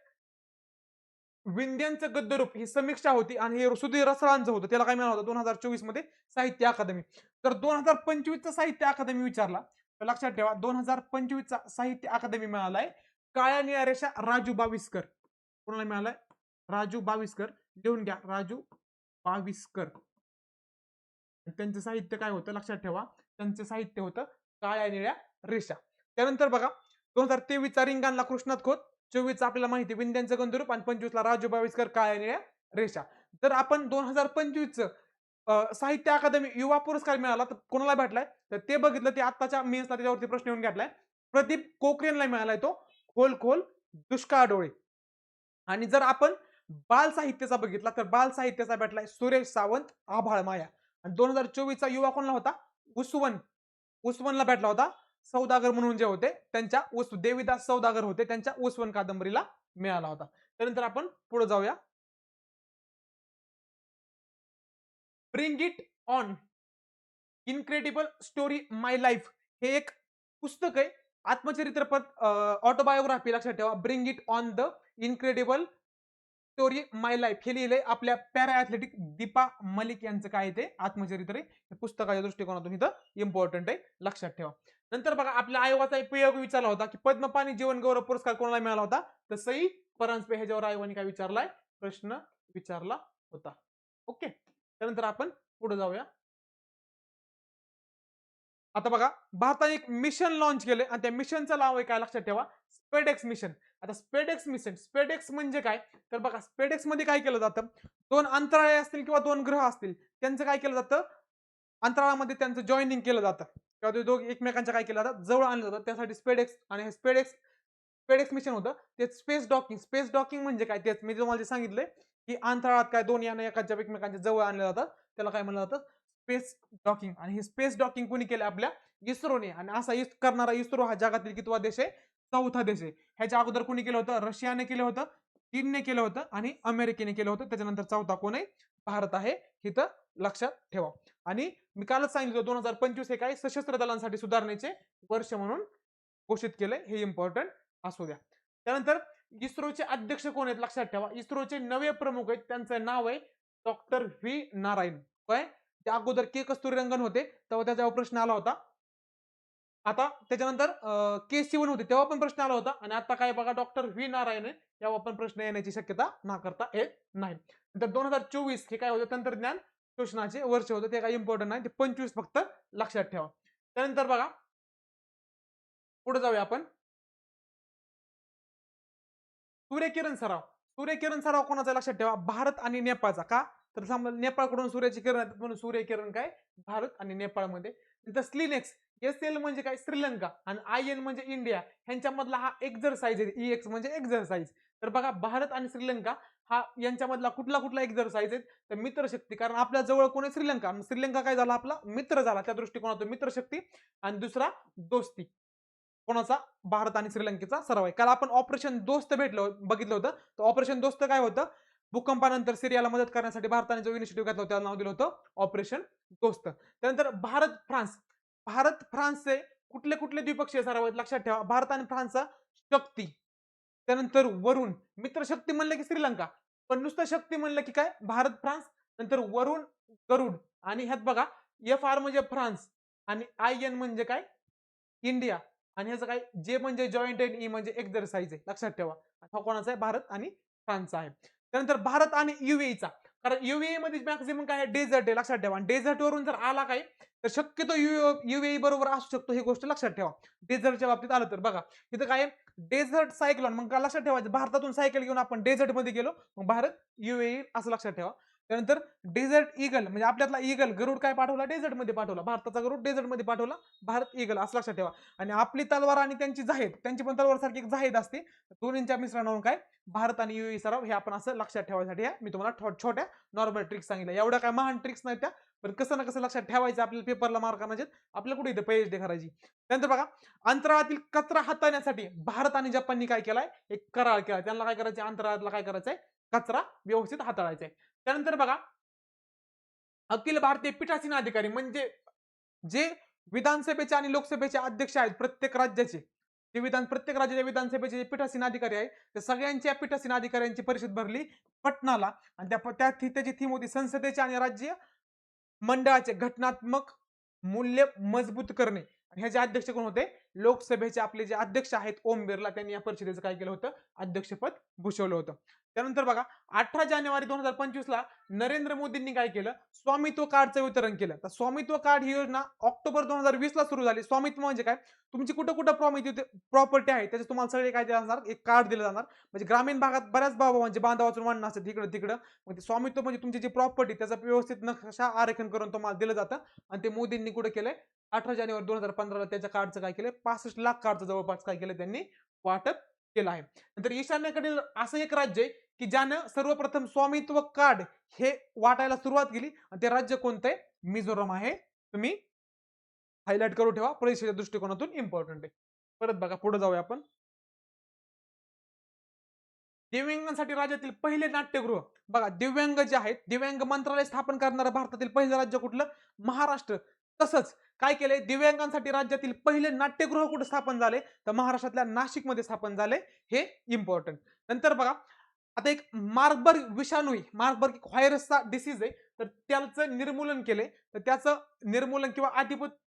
विंध्यांचं गद्यरूप ही समीक्षा होती आणि हे सुधीर रसाळांचं होतं. त्याला काय मिळालं होतं 2024 मध्ये साहित्य अकादमी. तर 2025चा साहित्य अकादमी विचारला तर लक्षात ठेवा 2025चा साहित्य अकादमी मिळालाय काळ्या निळ्या रेषा राजू बाविस्कर. कोणाला मिळालाय? राजू बाविस्कर. लिहून घ्या राजू बाविस्कर. त्यांचं साहित्य काय होतं लक्षात ठेवा. त्यांचं साहित्य होतं काळ्या निळ्या रेषा. त्यानंतर बघा 2023चा रिंगाणला कृष्णात खोत, 24चा आपल्याला माहिती विंध्यांचं गंधर्व आणि 25ला राजू बाविस्कर काळ्या निळ्या रेषा. जर आपण 2025चं साहित्य अकादमी युवा पुरस्कार मिळाला तर कोणाला भेटलाय? तर ते बघितलं ते आत्ताच्या मेन्सला त्याच्यावरती प्रश्न येऊन घेतलाय. प्रदीप कोकरेनला मिळालाय तो खोल खोल दुष्काळ डोळे. आणि जर आपण बाल साहित्याचा बघितला तर बाल साहित्याचा भेटलाय सुरेश सावंत आभाळ माया. आणि 2024चा युवा कोणला होता? उसवन. उसवनला भेटला होता सौदागर म्हणून जे होते त्यांच्या देवीदास सौदागर होते त्यांच्या उसवन कादंबरीला मिळाला होता. त्यानंतर आपण पुढे जाऊया. Bring it on incredible story my life हे एक पुस्तक आहे. आत्मचरित्रपद ऑटोबायोग्राफी लक्षात ठेवा. Bring it on the incredible story my life हे लिहिलंय आपल्या पॅरा ऍथलेटिक दीपा मलिक यांचं काय ते आत्मचरित्र आहे. हे पुस्तकाच्या दृष्टिकोनातून इथं इम्पॉर्टंट आहे लक्षात ठेवा. नंतर बघा आपल्या आयोगाचा एक प्रयोग विचारला होता की पद्मपाणी जीवन गौरव पुरस्कार कोणाला मिळाला होता? तर सई परांजपे. ह्याच्यावर आयोगाने काय विचारलाय? प्रश्न विचारला होता. ओके. त्यानंतर आपण पुढे जाऊया. आता बघा भारताने एक मिशन लॉन्च केले आणि त्या मिशनचं नाव आहे काय लक्षात ठेवा? स्पेडेक्स मिशन. आता स्पेडेक्स म्हणजे काय? तर बघा स्पेडेक्स मध्ये काय केलं जातं? दोन अंतराळे असतील किंवा दोन ग्रह असतील त्यांचं काय केलं जातं? अंतराळामध्ये त्यांचं जॉईनिंग केलं जातं किंवा ते दोघे एकमेकांच्या काय केलं जातं? जवळ आणलं जातं. त्यासाठी स्पेडेक्स आणि हे स्पेडेक्स मिशन होतं. ते स्पेस डॉकिंग म्हणजे काय? तेच मी तुम्हाला सांगितलंय की अंतराळात काय दोन यानं एकाच्या एकमेकांच्या जवळ आणलं जातात. त्याला काय म्हणलं जातं? Space docking. आणि हे स्पेस डॉकिंग कोणी केलं? आपल्या इस्रोने. आणि असा करणारा इस्रो हा जगातील कितवा देश आहे? चौथा देश आहे. ह्याच्या अगोदर कोणी केलं होतं? रशियाने केलं होतं, चीनने केलं होतं आणि अमेरिकेने केलं होतं. त्याच्यानंतर चौथा कोण आहे? भारत आहे. इथं लक्षात ठेवा. आणि मी कालच सांगितलं 2025 हे काय सशस्त्र दलांसाठी सुधारणेचे वर्ष म्हणून घोषित केलंय. हे इम्पॉर्टंट असू द्या. त्यानंतर इस्रोचे अध्यक्ष कोण आहेत लक्षात ठेवा. इस्रोचे नवे प्रमुख आहेत त्यांचं नाव आहे डॉक्टर व्ही नारायण. काय? त्या अगोदर के कस्तुरीरंगन होते तेव्हा त्याच्यावर प्रश्न आला होता. आता त्याच्यानंतर के सिवन होते तेव्हा पण प्रश्न आला होता. आणि आता काय बघा डॉक्टर व्ही नारायण आहे तेव्हा पण प्रश्न येण्याची शक्यता नाकारता येत नाही. तर 2024 हे काय होतं? तंत्रज्ञान शोषणाचे वर्ष होतं. ते काही इम्पॉर्टंट नाही. ते 25 फक्त लक्षात ठेवा. त्यानंतर बघा पुढे जाऊया आपण. सूर्यकिरण सराव. सूर्यकिरण सराव कोणाचा लक्षात ठेवा? भारत आणि नेपाळचा. का? तर समजा नेपाळकडून सूर्याची किरण येतात म्हणून सूर्यकिरण काय? भारत आणि नेपाळमध्ये. तिथं स्लिनेक्स एल म्हणजे काय? श्रीलंका आणि IN म्हणजे इंडिया ह्यांच्यामधला हा एक्झरसाइज आहे. EX म्हणजे एक्झरसाइज. तर बघा भारत आणि श्रीलंका हा यांच्यामधला कुठला एक्झरसाइज आहे? तर मित्रशक्ती. कारण आपल्या जवळ कोण आहे? श्रीलंका. श्रीलंका काय झाला? आपला मित्र झाला. त्या दृष्टिकोनातून मित्रशक्ती. आणि दुसरा दोस्ती. कोणाचा? भारत आणि श्रीलंकेचा सराव आहे. काल आपण ऑपरेशन दोस्त बघितलं होतं. तर ऑपरेशन दोस्त काय होतं? भूकंपानंतर सिरियाला मदत करण्यासाठी भारताने जो इनिशिएटिव्ह घेतला त्याला नाव दिलं होतं ऑपरेशन दोस्त. त्यानंतर भारत फ्रान्सचे कुठले द्विपक्षीय सराव आहेत लक्षात ठेवा. भारत आणि फ्रान्सचा शक्ती. त्यानंतर वरुण. मित्रशक्ती म्हणलं की श्रीलंका. पण नुसतं शक्ती म्हणलं की काय? भारत फ्रान्स. नंतर वरुण गरुड. आणि ह्यात बघा FR म्हणजे फ्रान्स आणि IN म्हणजे काय? इंडिया. आणि ह्याचं काय? जे म्हणजे जॉईंट आणि E म्हणजे एक्झरसाइज आहे लक्षात ठेवा. हा कोणाचा आहे? भारत आणि फ्रान्सचा आहे. त्यानंतर भारत आणि UAEचा कारण युएई मध्ये मॅक्झिमम काय डेझर्ट आहे लक्षात ठेवा. डेझर्ट वरून जर आला काय तर शक्यतो युएई बरोबर असू शकतो, ही गोष्ट लक्षात ठेवा. डेझर्टच्या बाबतीत आलं तर बघा इथं काय डेझर्ट सायक्लॉन, मग काय लक्षात ठेवायचं, भारतातून सायकल घेऊन आपण डेझर्ट मध्ये गेलो, मग भारत युएई असं लक्षात ठेवा. त्यानंतर डेझर्ट ईगल म्हणजे आपल्यातला ईगल गरुड काय पाठवला, डेझर्ट मध्ये पाठवला. भारताचा गरुड डेझर्ट मध्ये पाठवला, भारत ईगल असं लक्षात ठेवा. आणि आपली तलवार आणि त्यांची जाहीद, त्यांची पण तलवार सारखी एक जाहीद असते, दोन्हींच्या मिश्रणावरून काय भारत आणि युएई सराव, हे आपण असं लक्षात ठेवायसाठी मी तुम्हाला छोट्या नॉर्मल ट्रिक्स सांगितल्या. एवढ्या काय महान ट्रिक्स नाही त्या, पण कसं ना कसं लक्षात ठेवायचं आपल्याला, पेपरला मार्क आणायचे आपल्याला, कुठे इथे पीएचडी करायची. त्यानंतर बघा अंतराळातील कचरा हाताळण्यासाठी भारत आणि जपाननी काय केलाय, एक करार केला. त्यांना काय करायचं, अंतराळातला काय करायचंय, कचरा व्यवस्थित हाताळायचा आहे. त्यानंतर बघा अखिल भारतीय पीठासीन अधिकारी म्हणजे जे विधानसभेचे आणि लोकसभेचे अध्यक्ष आहेत प्रत्येक राज्याचे, प्रत्येक राज्याच्या विधानसभेचे जे पीठासीन अधिकारी आहेत, त्या सगळ्यांच्या पीठासीन अधिकाऱ्यांची परिषद भरली पटनाला. आणि त्याची थीम होती संसदेचे आणि राज्य मंडळाचे घटनात्मक मूल्य मजबूत करणे. आणि ह्याचे अध्यक्ष कोण होते, लोकसभेचे आपले जे अध्यक्ष आहेत ओम बिर्ला, त्यांनी या परिषदेचं काय केलं होतं, अध्यक्षपद भूषवलं होतं. त्यानंतर बघा 18 जानेवारी 2025 ला नरेंद्र मोदींनी काय केलं, स्वामित्व कार्डचं वितरण केलं. तर स्वामित्व कार्ड ही योजना ऑक्टोबर 2020 ला सुरू झाली. स्वामित्व म्हणजे काय, तुमची कुठं कुठं प्रॉपर्टी आहे त्याचे तुम्हाला सगळे काय दिलं जाणार, एक कार्ड दिलं जाणार. म्हणजे ग्रामीण भागात बऱ्याच म्हणजे बांधावाचून वाढणं असतं तिकडं तिकडं, मग ते स्वामित्व म्हणजे तुमची जी प्रॉपर्टी त्याचा व्यवस्थित नकाशा आरेखन करून तुम्हाला दिलं जातं. आणि ते मोदींनी कुठे केलंय, 18 जानेवारी 2015 ला त्याच्या कार्डचं काय केलंय, 65 लाख कार्डचं जवळपास काय केलं त्यांनी, वाटप केलं आहे. नंतर ईशान्येकडील असं एक राज्य आहे की ज्यानं सर्वप्रथम स्वामित्व कार्ड हे वाटायला सुरुवात केली, आणि ते राज्य कोणतं आहे, मिझोरम आहे. तुम्ही हायलाइट करून ठेवा, परीक्षेच्या दृष्टिकोनातून इम्पॉर्टंट आहे. परत बघा पुढे जाऊया आपण. दिव्यांगांसाठी राज्यातील पहिले नाट्यगृह, बघा दिव्यांग जे आहेत, दिव्यांग मंत्रालय स्थापन करणारं भारतातील पहिलं राज्य कुठलं, महाराष्ट्र. तसंच काय केलंय, दिव्यांगांसाठी राज्यातील पहिले नाट्यगृह कुठे स्थापन झाले, तर महाराष्ट्रातल्या नाशिकमध्ये स्थापन झाले, हे इम्पॉर्टंट. नंतर बघा आता एक मार्बर्ग विषाणू, मार्बर्ग व्हायरसचा डिसीज आहे, तर त्याचं निर्मूलन केले. तर त्याचं निर्मूलन किंवा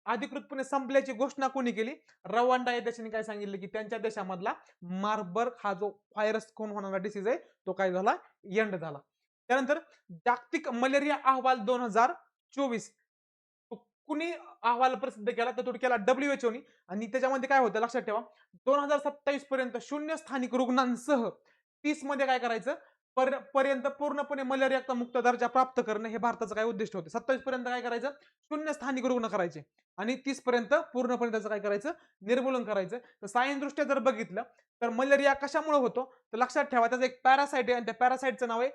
अधिकृतपणे संपल्याची घोषणा कोणी केली, रवांडा या देशाने काय सांगितलं की त्यांच्या देशामधला मार्बर्ग हा जो व्हायरस कोण होणारा डिसीज आहे तो काय झाला, एंड झाला. त्यानंतर जागतिक मलेरिया अहवाल 2024 कुणी अहवाल प्रसिद्ध केला, तर तो केला WHO नी. आणि त्याच्यामध्ये काय होतं लक्षात ठेवा, 2027 पर्यंत शून्य स्थानिक रुग्णांसह 30 मध्ये काय करायचं, पर्यंत पूर्णपणे मलेरिया मुक्त दर्जा प्राप्त करणं, हे भारताचं काय उद्दिष्ट होतं. 27 पर्यंत काय करायचं, शून्य स्थानिक रुग्ण करायचे, आणि 30 पर्यंत पूर्णपणे त्याचं काय करायचं, निर्मूलन करायचं. तर सायन्स दृष्ट्या जर बघितलं तर मलेरिया कशामुळे होतो, तर लक्षात ठेवा त्याचं एक पॅरासाइट आहे, आणि त्या पॅरासाइटचं नाव आहे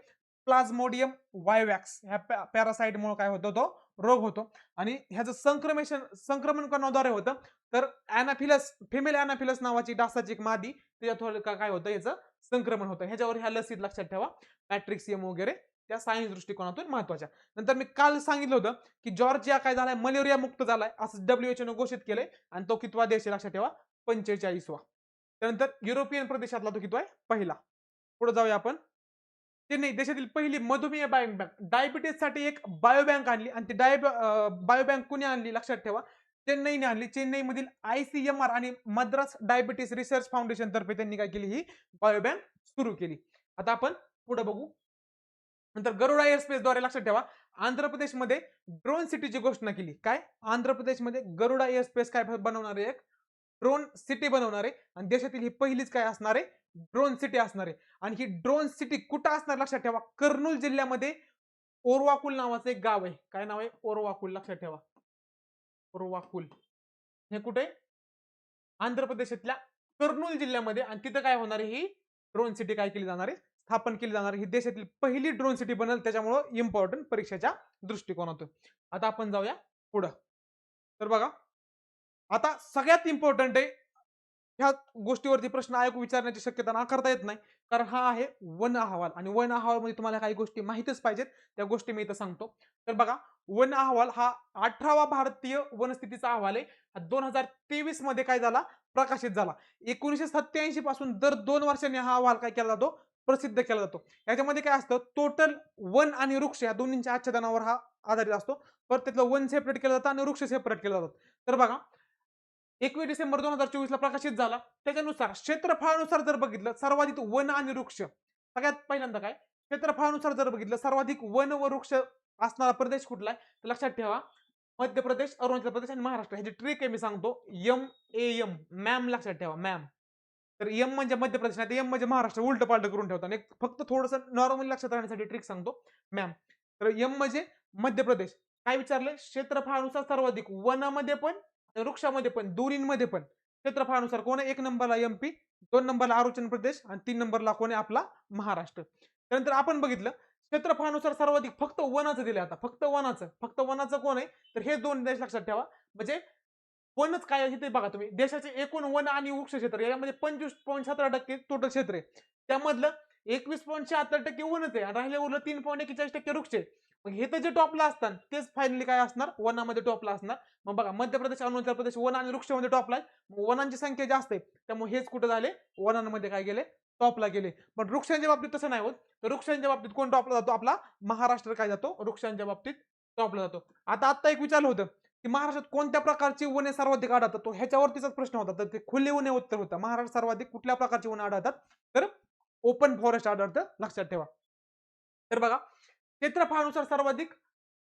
प्लाझ्मोडियम वायवॅक्स. ह्या पॅरासाइटमुळे काय होतो, तो रोग होतो. आणि ह्याचं संक्रमण कोणाद्वारे होतं, तर अॅनाफिलस, फिमेल अॅनाफिलस नावाची डासाची एक मादी, त्याच्यात काय होतं, याचं संक्रमण होतं. ह्याच्यावर ह्या लसीत लक्षात ठेवा, पॅट्रिक्सियम वगैरे त्या सायन्स दृष्टिकोनातून महत्वाच्या. नंतर मी काल सांगितलं होतं की जॉर्जिया काय झालाय, मलेरिया मुक्त झालाय असं WHO ने घोषित केलंय. आणि तो कितवा देश आहे लक्षात ठेवा, 45वा. त्यानंतर युरोपियन प्रदेशातला तो कितवा आहे, पहिला. पुढे जाऊया आपण. चेन्नई देशातील पहिली मधुमेह बायोबँक, डायबिटीस साठी एक बायोबँक आणली. आणि ती बायोबँक कुणी आणली लक्षात ठेवा, चेन्नईने आणली. चेन्नई मधील ICMR आणि मद्रास डायबिटीस रिसर्च फाउंडेशन तर्फे त्यांनी काय केली, ही बायोबँक सुरू केली. आता आपण पुढे बघू. नंतर गरुडा एअरस्पेसद्वारे लक्षात ठेवा आंध्र प्रदेशमध्ये ड्रोन सिटीची घोषणा केली. काय, आंध्र प्रदेशमध्ये गरुडा एअरस्पेस काय बनवणार आहे, एक ड्रोन सिटी बनवणार आहे. आणि देशातील ही पहिलीच काय असणार आहे, ड्रोन सिटी असणार आहे. आणि ही ड्रोन सिटी कुठं असणार लक्षात ठेवा, कर्नूल जिल्ह्यामध्ये ओरवाकुल नावाचं एक गाव आहे. काय नाव आहे, ओरवाकुल, लक्षात ठेवा, ओरवाकुल. हे कुठे, आंध्र प्रदेशातल्या कर्नूल जिल्ह्यामध्ये. आणि तिथं काय होणार आहे, ही ड्रोन सिटी काय केली जाणार आहे, स्थापन केली जाणार. ही देशातील पहिली ड्रोन सिटी बनेल, त्याच्यामुळे इम्पॉर्टंट परीक्षेच्या दृष्टिकोनातून. आता आपण जाऊया पुढं. तर बघा आता सगळ्यात इम्पॉर्टंट आहे, ह्या गोष्टीवरती प्रश्न आयोग विचारण्याची शक्यता नाकारता येत नाही, कारण हा आहे वन अहवाल. आणि वन अहवाल मध्ये तुम्हाला काही गोष्टी माहितच पाहिजेत, त्या गोष्टी मी इथं सांगतो. तर बघा वन अहवाल हा 18वा भारतीय वनस्थितीचा अहवाल आहे. 2023 मध्ये काय झाला, प्रकाशित झाला. 1987 पासून दर 2 वर्षांनी हा अहवाल काय केला जातो, प्रसिद्ध केला जातो. याच्यामध्ये काय असतं, टोटल वन आणि वृक्ष या दोन्हींच्या आच्छादनावर हा आधारित असतो. परत त्यातलं वन सेपरेट केलं जातं आणि वृक्ष सेपरेट केलं जातं. तर बघा 21 डिसेंबर 2024 ला प्रकाशित झाला. त्याच्यानुसार क्षेत्रफळानुसार जर बघितलं, सर्वाधिक वन आणि वृक्ष, सगळ्यात पहिल्यांदा काय, क्षेत्रफळानुसार जर बघितलं सर्वाधिक वन व वृक्ष असणारा प्रदेश कुठला आहे तर लक्षात ठेवा मध्य प्रदेश, अरुणाचल प्रदेश आणि महाराष्ट्र. ह्याची ट्रिक आहे मी सांगतो. MAM मॅम लक्षात ठेवा मॅम. तर एम म्हणजे मध्य प्रदेश नाही एम म्हणजे महाराष्ट्र उलट पालट करून ठेवतात. एक फक्त थोडंसं नॉर्मली लक्षात राहण्यासाठी ट्रिक सांगतो मॅम. तर एम म्हणजे मध्य प्रदेश. काय विचारलं क्षेत्रफळानुसार सर्वाधिक वनामध्ये पण वृक्षामध्ये पण दोन्हीमध्ये पण क्षेत्रफळानुसार कोण आहे 1 नंबरला MP, 2 नंबरला अरुणाचल प्रदेश आणि 3 नंबरला कोण आहे आपला महाराष्ट्र. त्यानंतर आपण बघितलं क्षेत्रफळानुसार सर्वाधिक फक्त वनाचं दिले आता फक्त वनाचं कोण आहे तर हे दोन देश लक्षात ठेवा. म्हणजे वनच काय आहे ते बघा तुम्ही देशाचे एकूण वन आणि वृक्ष क्षेत्र यामध्ये 25.17% टोटल क्षेत्र आहे. त्यामधलं 21.76% वनच आहे आणि राहिले उरलं 3.41% वृक्ष आहे. मग हे तर जे टॉपला असतात तेच फायनली काय असणार वनामध्ये टॉपला असणार. मग बघा मध्य प्रदेश, अरुणाचल प्रदेश वन आणि वृक्षामध्ये टॉपला आहे. मग वनांची संख्या जास्त आहे त्यामुळे हेच कुठे झाले वनांमध्ये काय गेले टॉपला गेले. पण वृक्षांच्या बाबतीत तसं नाही होत. तर वृक्षांच्या बाबतीत कोण टॉपला जातो आपला महाराष्ट्र काय जातो वृक्षांच्या बाबतीत टॉपला जातो. आता एक विचारलं होतं की महाराष्ट्रात कोणत्या प्रकारची वने सर्वाधिक आढळतात तो ह्याच्यावरतीच प्रश्न होता. तर ते खुले वने उत्तर होतं. महाराष्ट्र सर्वाधिक कुठल्या प्रकारची वने आढळतात तर ओपन फॉरेस्ट आढळतं लक्षात ठेवा. तर बघा क्षेत्रफळानुसार सर्वाधिक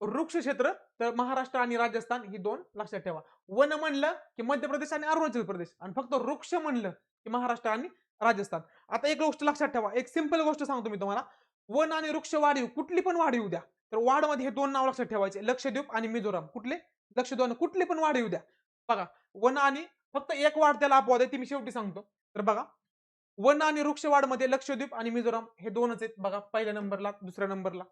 वृक्ष क्षेत्र तर महाराष्ट्र आणि राजस्थान ही दोन लक्षात ठेवा. वन म्हणलं की मध्य प्रदेश आणि अरुणाचल प्रदेश आणि फक्त वृक्ष म्हणलं की महाराष्ट्र आणि राजस्थान. आता एक गोष्ट लक्षात ठेवा एक सिंपल गोष्ट सांगतो मी तुम्हाला. वन आणि वृक्ष वाढीव कुठली पण वाढीव द्या तर वाढमध्ये हे दोन नाव लक्षात ठेवायचे लक्षद्वीप आणि मिझोराम. कुठले लक्षद्वीप कुठली पण वाढीव द्या. बघा वन आणि फक्त एक वाढ त्याला अपवाद आहे ती मी शेवटी सांगतो. तर बघा वन आणि वृक्षवाढमध्ये लक्षद्वीप आणि मिझोराम हे दोनच आहेत बघा पहिल्या नंबरला दुसऱ्या नंबरला.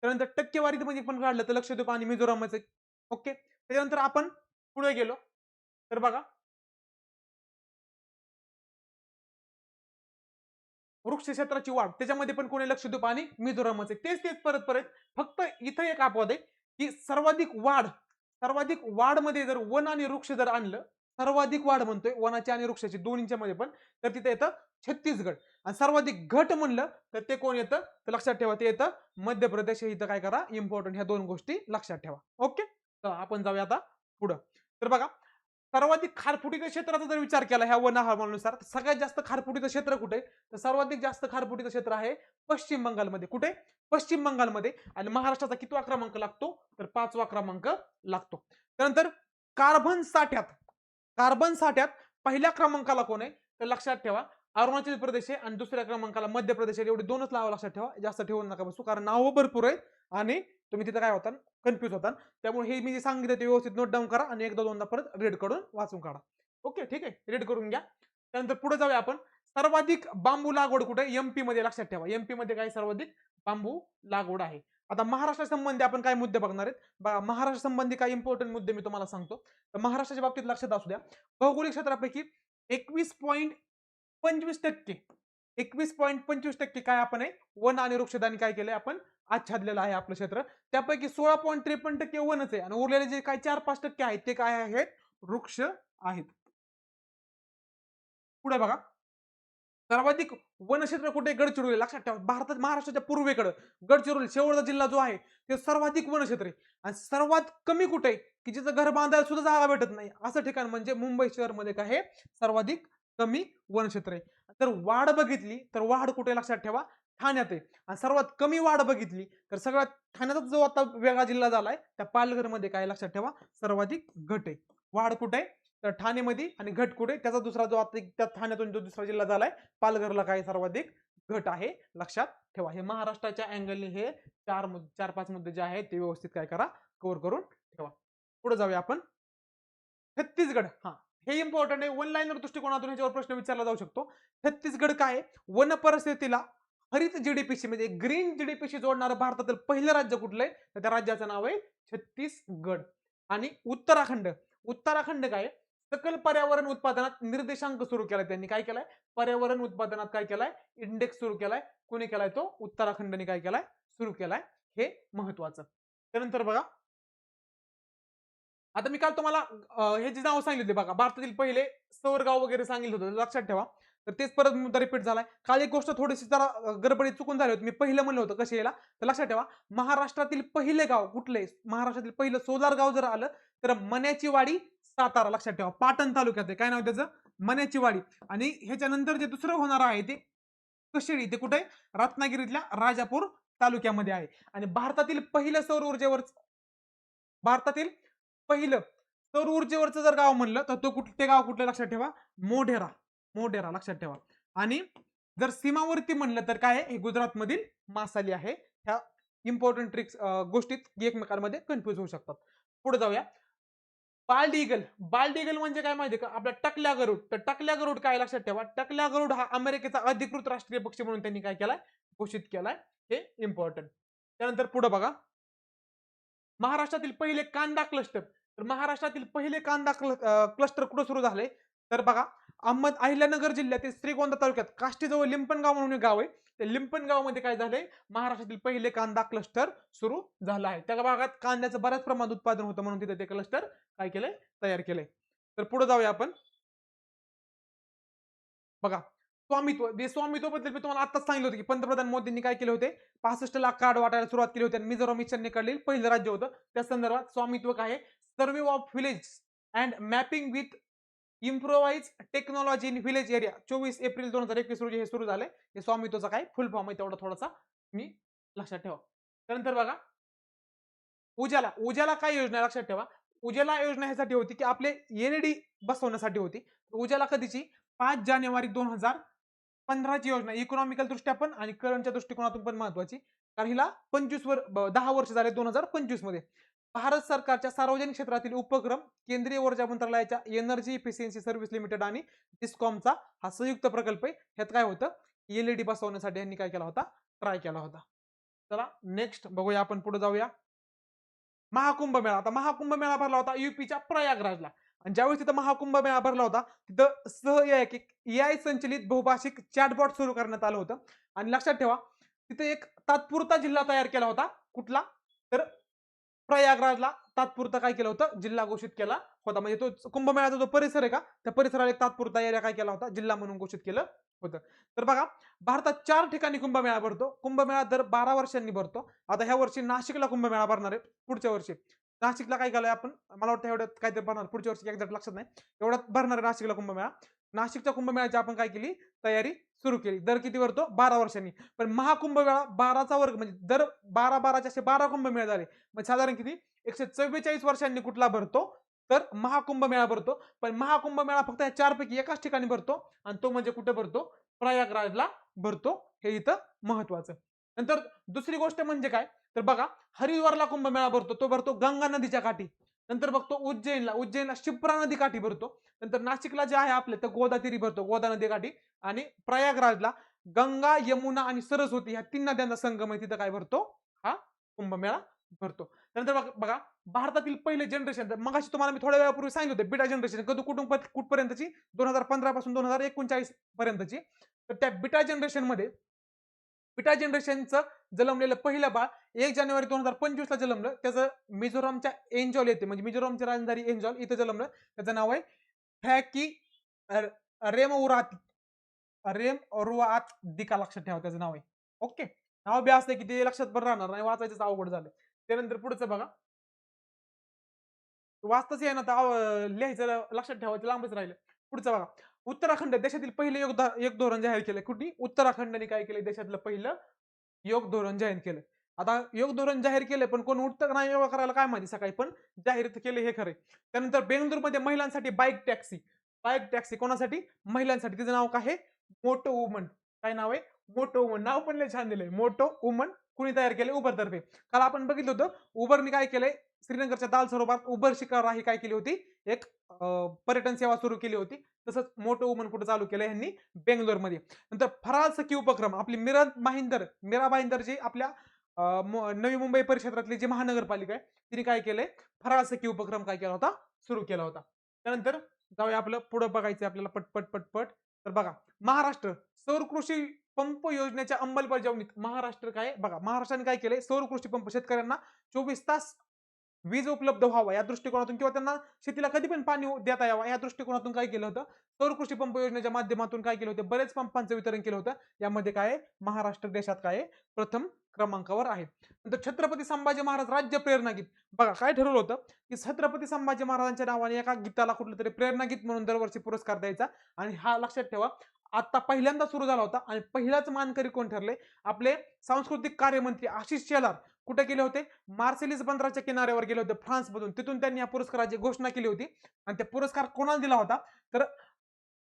त्यानंतर टक्केवारीमध्ये पण काढलं तर लक्षद्वीप आणि मिझोरामच आहे. ओके त्याच्यानंतर आपण पुढे गेलो तर बघा वृक्ष क्षेत्राची वाढ त्याच्यामध्ये पण कोणी लक्षद्वीप आणि मिझोरामच आहे. तेच परत परत फक्त इथं एक अपवाद आहे की सर्वाधिक वाढ मध्ये जर वन आणि वृक्ष जर आणलं सर्वाधिक वाढ म्हणतोय वनाची आणि वृक्षाची दोन्हीच्या मध्ये पण तर तिथे येतं छत्तीसगड. आणि सर्वाधिक घट म्हणलं तर ते कोण येतं तर लक्षात ठेवा ते येतं मध्य प्रदेश. हे इथं काय करा इम्पॉर्टंट ह्या दोन गोष्टी लक्षात ठेवा. ओके तर आपण जाऊया आता पुढं. तर बघा सर्वाधिक खारफुटीच्या क्षेत्राचा जर विचार केला ह्या वन अहवालानुसार सगळ्यात जास्त खारफुटीचं क्षेत्र कुठे तर सर्वाधिक जास्त खारफुटीचं क्षेत्र आहे पश्चिम बंगालमध्ये. कुठे पश्चिम बंगालमध्ये. आणि महाराष्ट्राचा कितवा क्रमांक लागतो तर 5वा क्रमांक लागतो. त्यानंतर कार्बन साठ्यात पहिल्या क्रमांकाला कोण आहे तर लक्षात ठेवा अरुणाचल प्रदेश आहे आणि दुसऱ्या क्रमांकाला मध्य प्रदेश आहे. एवढे दोनच नावं लक्षात ठेवा जास्त ठेवू नका बसू कारण नावं भरपूर आहेत आणि तुम्ही तिथे काय होता कन्फ्युज होता. त्यामुळे हे मी जे सांगितलं ते व्यवस्थित नोट डाऊन करा आणि एकदा दोनदा परत रीड करून वाचून काढा. ओके ठीक आहे रीड करून घ्या. त्यानंतर पुढे जाऊया आपण. सर्वाधिक बांबू लागवड कुठे एमपी मध्ये लक्षात ठेवा. एमपी मध्ये काय सर्वाधिक बांबू लागवड आहे. आता महाराष्ट्र संबंधी आपण काय मुद्दे बघणार आहेत बघा. महाराष्ट्र संबंधी काही इम्पॉर्टंट मुद्दे मी तुम्हाला सांगतो. तर महाराष्ट्राच्या बाबतीत लक्षात असू द्या भौगोलिक क्षेत्रापैकी 21.25% 21.25% काय आपण आहे वन आणि वृक्षदानी काय केलंय आपण आच्छादलेलं आहे आपलं क्षेत्र. त्यापैकी 16.53% वनच आहे आणि उरलेले जे काय 4-5% आहेत ते काय आहेत वृक्ष आहेत. पुढे बघा सर्वाधिक वनक्षेत्र कुठे गडचिरोली. लक्षात ठेवा भारतात महाराष्ट्राच्या पूर्वेकडे गडचिरोली शेवटचा जिल्हा जो आहे ते सर्वाधिक वनक्षेत्र आहे. आणि सर्वात कमी कुठे की जिथं घर बांधायला सुद्धा जागा भेटत नाही असं ठिकाण म्हणजे मुंबई शहरमध्ये काय आहे सर्वाधिक कमी वनक्षेत्र आहे. तर वाढ बघितली तर वाढ कुठे लक्षात ठेवा ठाण्यात आहे. आणि सर्वात कमी वाढ बघितली तर सगळ्यात ठाण्याचा जो आता वेगळा जिल्हा झालाय त्या पालघरमध्ये काय लक्षात ठेवा सर्वाधिक घट आहे. वाढ कुठे तर ठाणेमध्ये आणि घट कुठे त्याचा दुसरा जो आता त्या ठाण्यातून जो दुसरा जिल्हा झालाय पालघरला काय सर्वाधिक घट आहे लक्षात ठेवा. हे महाराष्ट्राच्या अँगलने हे 4-5 मुद्दे जे आहेत ते व्यवस्थित काय करा कव्हर करून ठेवा. पुढे जाऊया आपण छत्तीसगड. हा हे इम्पॉर्टंट आहे वन लाईनर दृष्टिकोनातून ह्याच्यावर प्रश्न विचारला जाऊ शकतो. छत्तीसगड काय वन परिस्थितीला हरित जीडीपीशी म्हणजे ग्रीन जीडीपीशी जोडणारं भारतातील पहिलं राज्य कुठलं आहे तर त्या राज्याचं नाव आहे छत्तीसगड. आणि उत्तराखंड काय सकल पर्यावरण उत्पादनात निर्देशांक सुरू केलाय त्यांनी. काय केलाय पर्यावरण उत्पादनात काय केलाय इंडेक्स सुरू केलाय. कोणी केलाय तो उत्तराखंडने काय केलाय सुरू केलाय. हे महत्वाचं. त्यानंतर बघा आता मी काल तुम्हाला हे जे नाव सांगितले बघा भारतातील पहिले सौर गाव वगैरे सांगितलं होतं लक्षात ठेवा. तर तेच परत मुद्दा रिपीट झालाय. काल एक गोष्ट थोडीशी जरा गडबडीत चुकून झाली होती. मी पहिलं म्हणलं होतं कशी याला तर लक्षात ठेवा महाराष्ट्रातील पहिले गाव कुठले महाराष्ट्रातील पहिलं सोलार गाव जर आलं तर मन्याची वाडी सातारा. लक्षात ठेवा पाटण तालुक्यात आहे. काय नाव त्याचं मन्याची वाडी. आणि ह्याच्यानंतर जे दुसरं होणार आहे ते कशेळी ते कुठे आहे रत्नागिरीतल्या राजापूर तालुक्यामध्ये आहे. आणि भारतातील पहिलं सौर ऊर्जेवरचं जर गाव म्हणलं तर ते गाव कुठलं लक्षात ठेवा, मोढेरा. मोढेरा लक्षात ठेवा. आणि जर सीमावर्ती म्हणलं तर काय आहे, हे गुजरातमधील मासाली आहे. ह्या इम्पॉर्टंट ट्रिक्स गोष्टीत एकमेकांमध्ये कन्फ्युज होऊ शकतात. पुढे जाऊया. Bald eagle. बाल्ड ईगल म्हणजे काय माहिती का, आपला टकल्या गरुड. तर टकल्या गरुड काय लक्षात ठेवा, टकल्या गरुड हा अमेरिकेचा अधिकृत राष्ट्रीय पक्षी म्हणून त्यांनी काय केलाय, घोषित केलाय. हे इम्पॉर्टंट. त्यानंतर पुढे बघा, महाराष्ट्रातील पहिले कांदा क्लस्टर. तर महाराष्ट्रातील पहिले कांदा क्लस्टर कुठं सुरू झाले, तर बघा अहिल्यानगर जिल्ह्यातील श्रीगोंदा तालुक्यात काष्टीजवळ लिंपणगाव म्हणून एक गाव आहे. त्या लिंपणगाव मध्ये काय झालंय, महाराष्ट्रातील पहिले कांदा क्लस्टर सुरू झाला आहे. त्या भागात कांद्याचं बऱ्याच प्रमाणात उत्पादन होतं म्हणून तिथे ते क्लस्टर काय केलंय, तयार केलंय. तर पुढे जाऊया आपण. बघा, स्वामित्व बद्दल मी तुम्हाला आताच सांगितलं होतं की पंतप्रधान मोदींनी काय केले होते, 65 लाख कार्ड वाटायला सुरुवात केली होती आणि मिझोराम मिशनने काढलेलं पहिलं राज्य होतं. त्या संदर्भात स्वामित्व काय आहे, survey of village and mapping with improvise technology in village area 24 April 2021 रोजी हे सुरू झालंय. हे स्वामित्वाचा काय फुल फॉर्म आहे, तेवढा थोडासा मी लक्षात ठेवा. त्यानंतर बघा, उजाला काय योजना लक्षात ठेवा. उजाला योजना ह्यासाठी होती की आपले एलईडी बसवण्यासाठी होती. उजाला कधीची, 5 जानेवारी 2015 ची योजना. इकॉनॉमिकल दृष्ट्या पण आणि करंटच्या दृष्टिकोनातून पण महत्वाची, कारण हिला 10 वर्ष झाले 2025 मध्ये. भारत सरकारच्या सार्वजनिक क्षेत्रातील उपक्रम, केंद्रीय ऊर्जा मंत्रालयाच्या एनर्जी इफिशियन्सी सर्व्हिस लिमिटेड आणि डिस्कॉमचा हा संयुक्त प्रकल्प आहे. ह्यात काय होतं, एलईडी बसवण्यासाठी यांनी काय केला होता, ट्राय केला होता. चला नेक्स्ट बघूया, आपण पुढे जाऊया. महाकुंभ मेळा. आता महाकुंभ मेळा भरला होता युपीच्या प्रयागराजला. आणि ज्यावेळेस तिथं महाकुंभ मेळा भरला होता, तिथं एआय संचलित बहुभाषिक चॅटबॉट सुरू करण्यात आलं होतं. आणि लक्षात ठेवा, तिथे एक तात्पुरता जिल्हा तयार केला होता. कुठला, तर प्रयागराजला तात्पुरता काय केलं होतं, जिल्हा घोषित केला होता. म्हणजे तो कुंभमेळ्याचा जो परिसर आहे का, त्या परिसराला एक तात्पुरता एरिया काय केला होता, जिल्हा म्हणून घोषित केलं होतं. तर बघा, भारतात 4 ठिकाणी कुंभमेळा भरतो. कुंभमेळा दर 12 वर्षांनी भरतो. आता ह्या वर्षी नाशिकला कुंभमेळा भरणार आहे. पुढच्या वर्षी नाशिकला काय केलंय आपण, मला वाटतं एवढ्यात काहीतरी भरणार, पुढच्या वर्षी एक्झॅक्ट लक्षात नाही, एवढ्यात भरणार आहे नाशिकला कुंभमेळा. नाशिकच्या कुंभमेळ्याची आपण काय केली, तयारी सुरू केली. दर किती भरतो, 12 वर्षांनी. पण महाकुंभमेळा 12चा वर्ग, म्हणजे दर 12 असे 12 कुंभमेळे झाले. म्हणजे साधारण किती, 144 वर्षांनी कुठला भरतो, तर महाकुंभ मेळा भरतो. पण महाकुंभ मेळा फक्त या 4 पैकी एकाच ठिकाणी भरतो, आणि तो म्हणजे कुठे भरतो, प्रयागराजला भरतो. हे इथं महत्वाचं. नंतर दुसरी गोष्ट म्हणजे काय, तर बघा, हरिद्वारला कुंभमेळा भरतो, तो भरतो गंगा नदीच्या काठी. नंतर बघतो उज्जैनला शिप्रा नदी काठी भरतो. नंतर नाशिकला जे आहे आपल्या, तर गोदातीरी भरतो, गोदा नदी काठी. आणि प्रयागराजला गंगा, यमुना आणि सरस्वती ह्या 3 नद्यांचा संगम आहे, तिथं काय भरतो, हा कुंभमेळा भरतो. त्यानंतर बघा, भारतातील पहिले जनरेशन, मगाशी तुम्हाला मी थोड्या वेळापूर्वी सांगितलं होतं बीटा जनरेशन कधी कुठपर्यंतची, 2015 पासून 2039 पर्यंतची. तर त्या बीटा जनरेशनचं जन्मलेलं पहिलं बाळ 1 जानेवारी 2025 ला जन्मलं. त्याचं मिझोरामच्या एंजॉल येते, म्हणजे मिझोरामची राजधानी एंजॉल इथं जन्मलं. त्याचं नाव आहे फॅकी रेमउरात रेमरुआत दिका, लक्षात ठेवा त्याचं नाव आहे. ओके, नाव बी असते की ते लक्षात पण राहणार नाही, वाचायचं अवघड झालं. त्यानंतर पुढचं बघा, वाचताच आहे ना, तर लिहायचं लक्षात ठेवायचं लांबच राहिलं. पुढचं बघा, उत्तराखंड देशातील पहिले योग धोरण जाहीर केले. कुठली, उत्तराखंडने काय केले, देशातलं पहिलं योग धोरण जाहीर केलं. आता योग धोरण जाहीर केलं, पण कोण उठतं नाही योगा करायला काय माहिती सकाळी, पण जाहीर केले हे खरे. त्यानंतर बेंगळुरूमध्ये महिलांसाठी बाईक टॅक्सी कोणासाठी, महिलांसाठी. तिचं नाव काय आहे, मोटो वुमन. काय नाव आहे, मोटो वुमन. नाव पण लय छान दिलंय, मोटो वुमन. कुणी तयार केले, उबर तर्फे. काल आपण बघितलं होतं, उबरने काय केलंय, श्रीनगरच्या दाल सरोवरात उबर शिकार ही काय केली होती, एक पर्यटन सेवा सुरू केली होती. तसंच मोटो वुमन कुठे चालू केलं यांनी, बेंगलोरमध्ये. नंतर फराळ सखी उपक्रम, आपली मीरा भाईंदर जी आपल्या नवी मुंबई परिक्षेत्रातली जी महानगरपालिका आहे, तिने काय केलंय, फराळ सखी उपक्रम काय केला होता, सुरू केला होता. त्यानंतर जाऊया, आपलं पुढे बघायचं आपल्याला पटपट. तर बघा, महाराष्ट्र सौर कृषी पंप योजनेच्या अंमलबजावणीत महाराष्ट्र काय बघा, महाराष्ट्राने काय केलंय, सौर कृषी पंप शेतकऱ्यांना 24 तास वीज उपलब्ध व्हावा या दृष्टिकोनातून, किंवा त्यांना शेतीला कधी पण पाणी देता यावं या दृष्टिकोनातून काय केलं होतं, सौर कृषी पंप योजनेच्या माध्यमातून काय केलं होतं, बरेच पंपांचं वितरण केलं होतं. यामध्ये काय, महाराष्ट्र देशात काय प्रथम क्रमांकावर आहे. नंतर छत्रपती संभाजी महाराज राज्य प्रेरणा गीत. बघा काय ठरवलं होतं, की छत्रपती संभाजी महाराजांच्या नावाने एका गीताला कुठलं तरी प्रेरणा गीत म्हणून दरवर्षी पुरस्कार द्यायचा. आणि हा लक्षात ठेवा, आता पहिल्यांदा सुरू झाला होता आणि पहिलाच मानकरी कोण ठरले? आपले सांस्कृतिक कार्यमंत्री आशिष शेलार कुठे गेले होते? मार्सेलिस बंदराच्या किनाऱ्यावर गेले होते फ्रान्समधून. तिथून त्यांनी या पुरस्काराची घोषणा केली होती आणि ते पुरस्कार कोणाला दिला होता? तर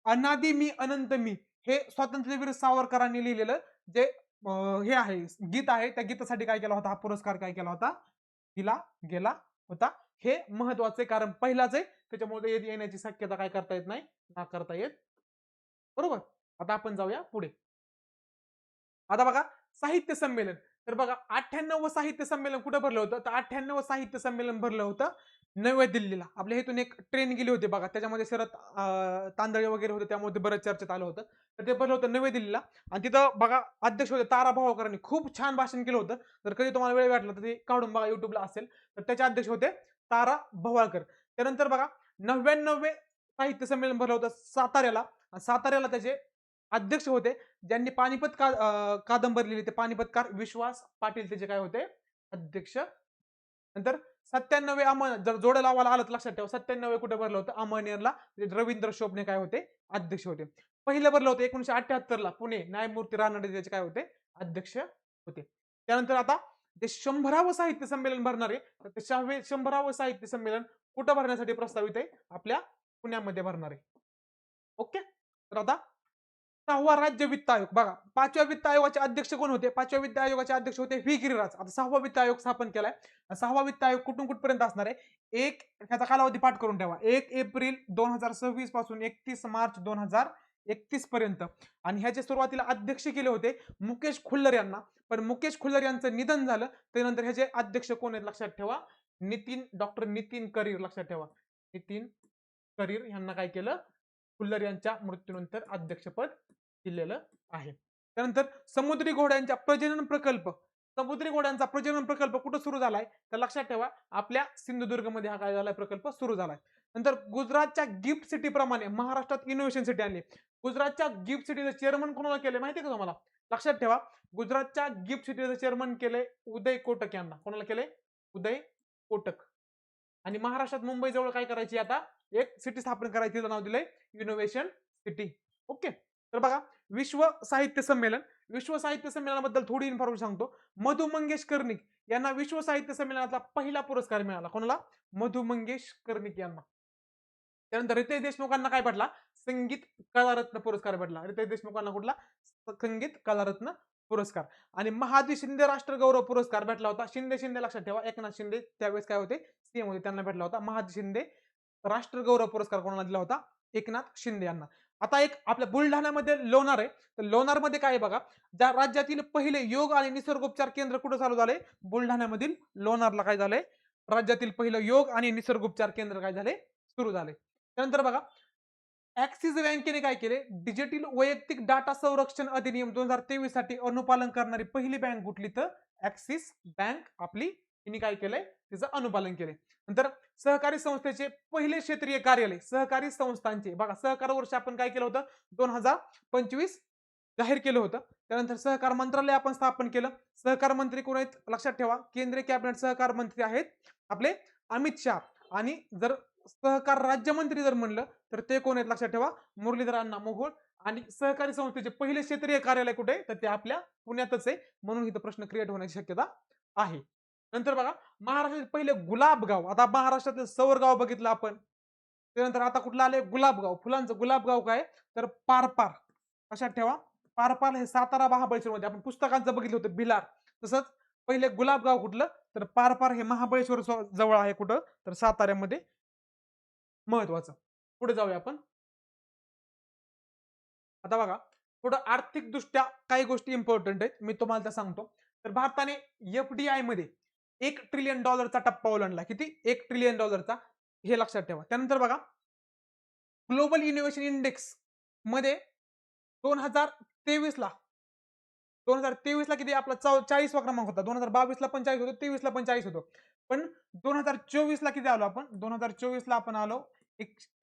अनादी मी अनंत मी हे स्वातंत्र्यवीर सावरकरांनी लिहिलेलं जे हे आहे गीत आहे, त्या गीतासाठी काय केला होता? हा पुरस्कार काय केला होता? दिला गेला होता. हे महत्वाचे कारण पहिलाच आहे, त्याच्यामुळे येण्याची शक्यता काय करता येत नाही, नाकारता येत. बरोबर. आता आपण जाऊया पुढे. आता बघा साहित्य संमेलन. तर बघा 98वं साहित्य संमेलन कुठे भरलं होतं? तर 98वं साहित्य संमेलन भरलं होतं नवी दिल्लीला. आपल्या इथून एक ट्रेन गेली होती बघा. त्याच्यामध्ये शरद तांदळे वगैरे होते, त्यामुळे ते बरंच चर्चेत आलं होतं. तर ते भरलं होतं नवी दिल्लीला आणि तिथं बघा अध्यक्ष होते तारा भावाकरांनी खूप छान भाषण केलं होतं. जर कधी तुम्हाला वेळ वाटला तर ते काढून बघा YouTubeला असेल. तर त्याचे अध्यक्ष होते तारा भवाळकर. त्यानंतर बघा 99वे साहित्य संमेलन भरलं होतं साताऱ्याला. साताऱ्याला त्याचे अध्यक्ष होते ज्यांनी पानिपत कादंबरी लिहिली ते पानिपतकार विश्वास पाटील त्याचे काय होते? अध्यक्ष. नंतर 97 जर जोड्या लावायला आलं तर लक्षात ठेवा 97 कुठे भरलं होतं? अमळनेरला. रवींद्र शोभने काय होते? अध्यक्ष होते. पहिलं भरलं होतं 1978 ला पुणे न्यायमूर्ती रानडे त्याचे काय होते? अध्यक्ष होते. त्यानंतर आता ते 100रावं साहित्य संमेलन भरणार आहे. तर ते 100रावं साहित्य संमेलन कुठं भरण्यासाठी प्रस्तावित आहे? आपल्या पुण्यामध्ये भरणार आहे. ओके. तर आता 6वा राज्य वित्त आयोग बघा 5व्या वित्त आयोगाचे अध्यक्ष कोण होते? 5व्या वित्त आयोगाचे अध्यक्ष होते व्ही गिरिराज. आता 6वा वित्त आयोग स्थापन केलाय. 6वा वित्त आयोग कुठून कुठपर्यंत असणार आहे? एक ह्याचा कालावधी पाठ करून ठेवा. 1 एप्रिल 2026 पासून 31 मार्च 2031 पर्यंत. आणि ह्याचे सुरुवातीला अध्यक्ष केले होते मुकेश खुल्लर यांना. पण मुकेश खुल्लर यांचं निधन झालं. त्यानंतर ह्याचे अध्यक्ष कोण आहेत लक्षात ठेवा? डॉक्टर नितीन करीर लक्षात ठेवा. नितीन करीर यांना काय केलं? खुल्लर यांच्या मृत्यूनंतर अध्यक्षपद दिलेलं आहे. त्यानंतर समुद्री घोड्यांचा प्रजनन प्रकल्प. समुद्री घोड्यांचा प्रजनन प्रकल्प कुठं सुरू झालाय? तर लक्षात ठेवा आपल्या सिंधुदुर्ग मध्ये हा काय झालाय? प्रकल्प सुरू झालाय. नंतर गुजरातच्या गिफ्ट सिटी प्रमाणे महाराष्ट्रात इनोव्हेशन सिटी आणली. गुजरातच्या गिफ्ट सिटीचं चेअरमन कोणाला केले माहिती का तुम्हाला? लक्षात ठेवा गुजरातच्या गिफ्ट सिटीचं चेअरमन केले उदय कोटक यांना. कोणाला केले? उदय कोटक. आणि महाराष्ट्रात मुंबई जवळ काय करायची आता? एक सिटी स्थापन करायची. तिचं नाव दिलंय इनोव्हेशन सिटी. ओके. तर बघा विश्व साहित्य संमेलन. विश्व साहित्य संमेलनाबद्दल थोडी इन्फॉर्मेशन सांगतो. मधु मंगेश कर्णिक यांना विश्व साहित्य संमेलनातला पहिला पुरस्कार मिळाला. कोणाला? मधु मंगेश कर्णिक यांना. त्यानंतर रितेश देशमुखांना काय भेटला? संगीत कलारत्न पुरस्कार भेटला. रितेश देशमुखांना कुठला? संगीत कलारत्न पुरस्कार. आणि महादी शिंदे राष्ट्रगौरव पुरस्कार भेटला होता. शिंदे लक्षात ठेवा. एकनाथ शिंदे त्यावेळेस काय होते? सीएम होते. त्यांना भेटला होता. महादी शिंदे राष्ट्रगौरव पुरस्कार कोणाला दिला होता? एकनाथ शिंदे यांना. आता एक आपल्या बुलढाण्यामध्ये लोणार आहे. तर लोणारमध्ये काय आहे बघा, ज्या राज्यातील पहिले योग आणि निसर्गोपचार केंद्र कुठं चालू झाले? बुलढाण्यामधील लोणारला काय झालंय? राज्यातील पहिलं योग आणि निसर्गोपचार केंद्र काय झाले? सुरू झाले. त्यानंतर बघा ऍक्सिस बँकेने काय केले? डिजिटल वैयक्तिक डाटा संरक्षण अधिनियम 2023 साठी अनुपालन करणारी पहिली बँक कुठली? तर ऍक्सिस बँक आपली हिने काय केलंय? तिचं अनुपालन केले. नंतर सहकारी संस्थेचे पहिले क्षेत्रीय कार्यालय सहकारी संस्थांचे बघा सहकार वर्ष आपण काय केलं होतं? 2025 जाहीर केलं होतं. त्यानंतर सहकार मंत्रालय आपण स्थापन केलं. सहकार मंत्री कोण आहेत? लक्षात ठेवा केंद्रीय कॅबिनेट सहकार मंत्री आहेत आपले अमित शहा. आणि जर सहकार राज्यमंत्री जर म्हणलं तर ते कोण आहेत? लक्षात ठेवा मुरलीधर अण्णा मोहोळ. आणि सहकारी संस्थेचे पहिले क्षेत्रीय कार्यालय कुठे आहे? तर ते आपल्या पुण्यातच आहे. म्हणून इथं प्रश्न क्रिएट होण्याची शक्यता आहे. नंतर बघा महाराष्ट्रातील पहिले गुलाबगाव. आता महाराष्ट्रातील सौरगाव बघितलं आपण. त्यानंतर आता कुठलं आले? गुलाबगाव. फुलांचं गुलाबगाव काय? तर पारपार. लक्षात ठेवा पारपार हे सातारा महाबळेश्वर मध्ये आपण पुस्तकांचं बघितलं होतं भिलार. तसंच पहिले गुलाबगाव कुठलं? तर पारपार हे महाबळेश्वर जवळ आहे. कुठं? तर साताऱ्यामध्ये. महत्वाचं. पुढे जाऊया आपण. आता बघा थोडं आर्थिक दृष्ट्या काही गोष्टी इम्पॉर्टंट आहेत. मी तुम्हाला त्या सांगतो. तर भारताने एफडीआय मध्ये $1 ट्रिलियन टप्पा ओलांडला. किती? $1 ट्रिलियन हे लक्षात ठेवा. त्यानंतर बघा ग्लोबल इनोव्हेशन इंडेक्स मध्ये 2023 ला 2023 ला किती आपला 40वा क्रमांक होता. 2022 ला पण 40 होतो. 23 ला पण 40 होतो. पण 2024 ला किती आलो आपण? 2024 ला आपण आलो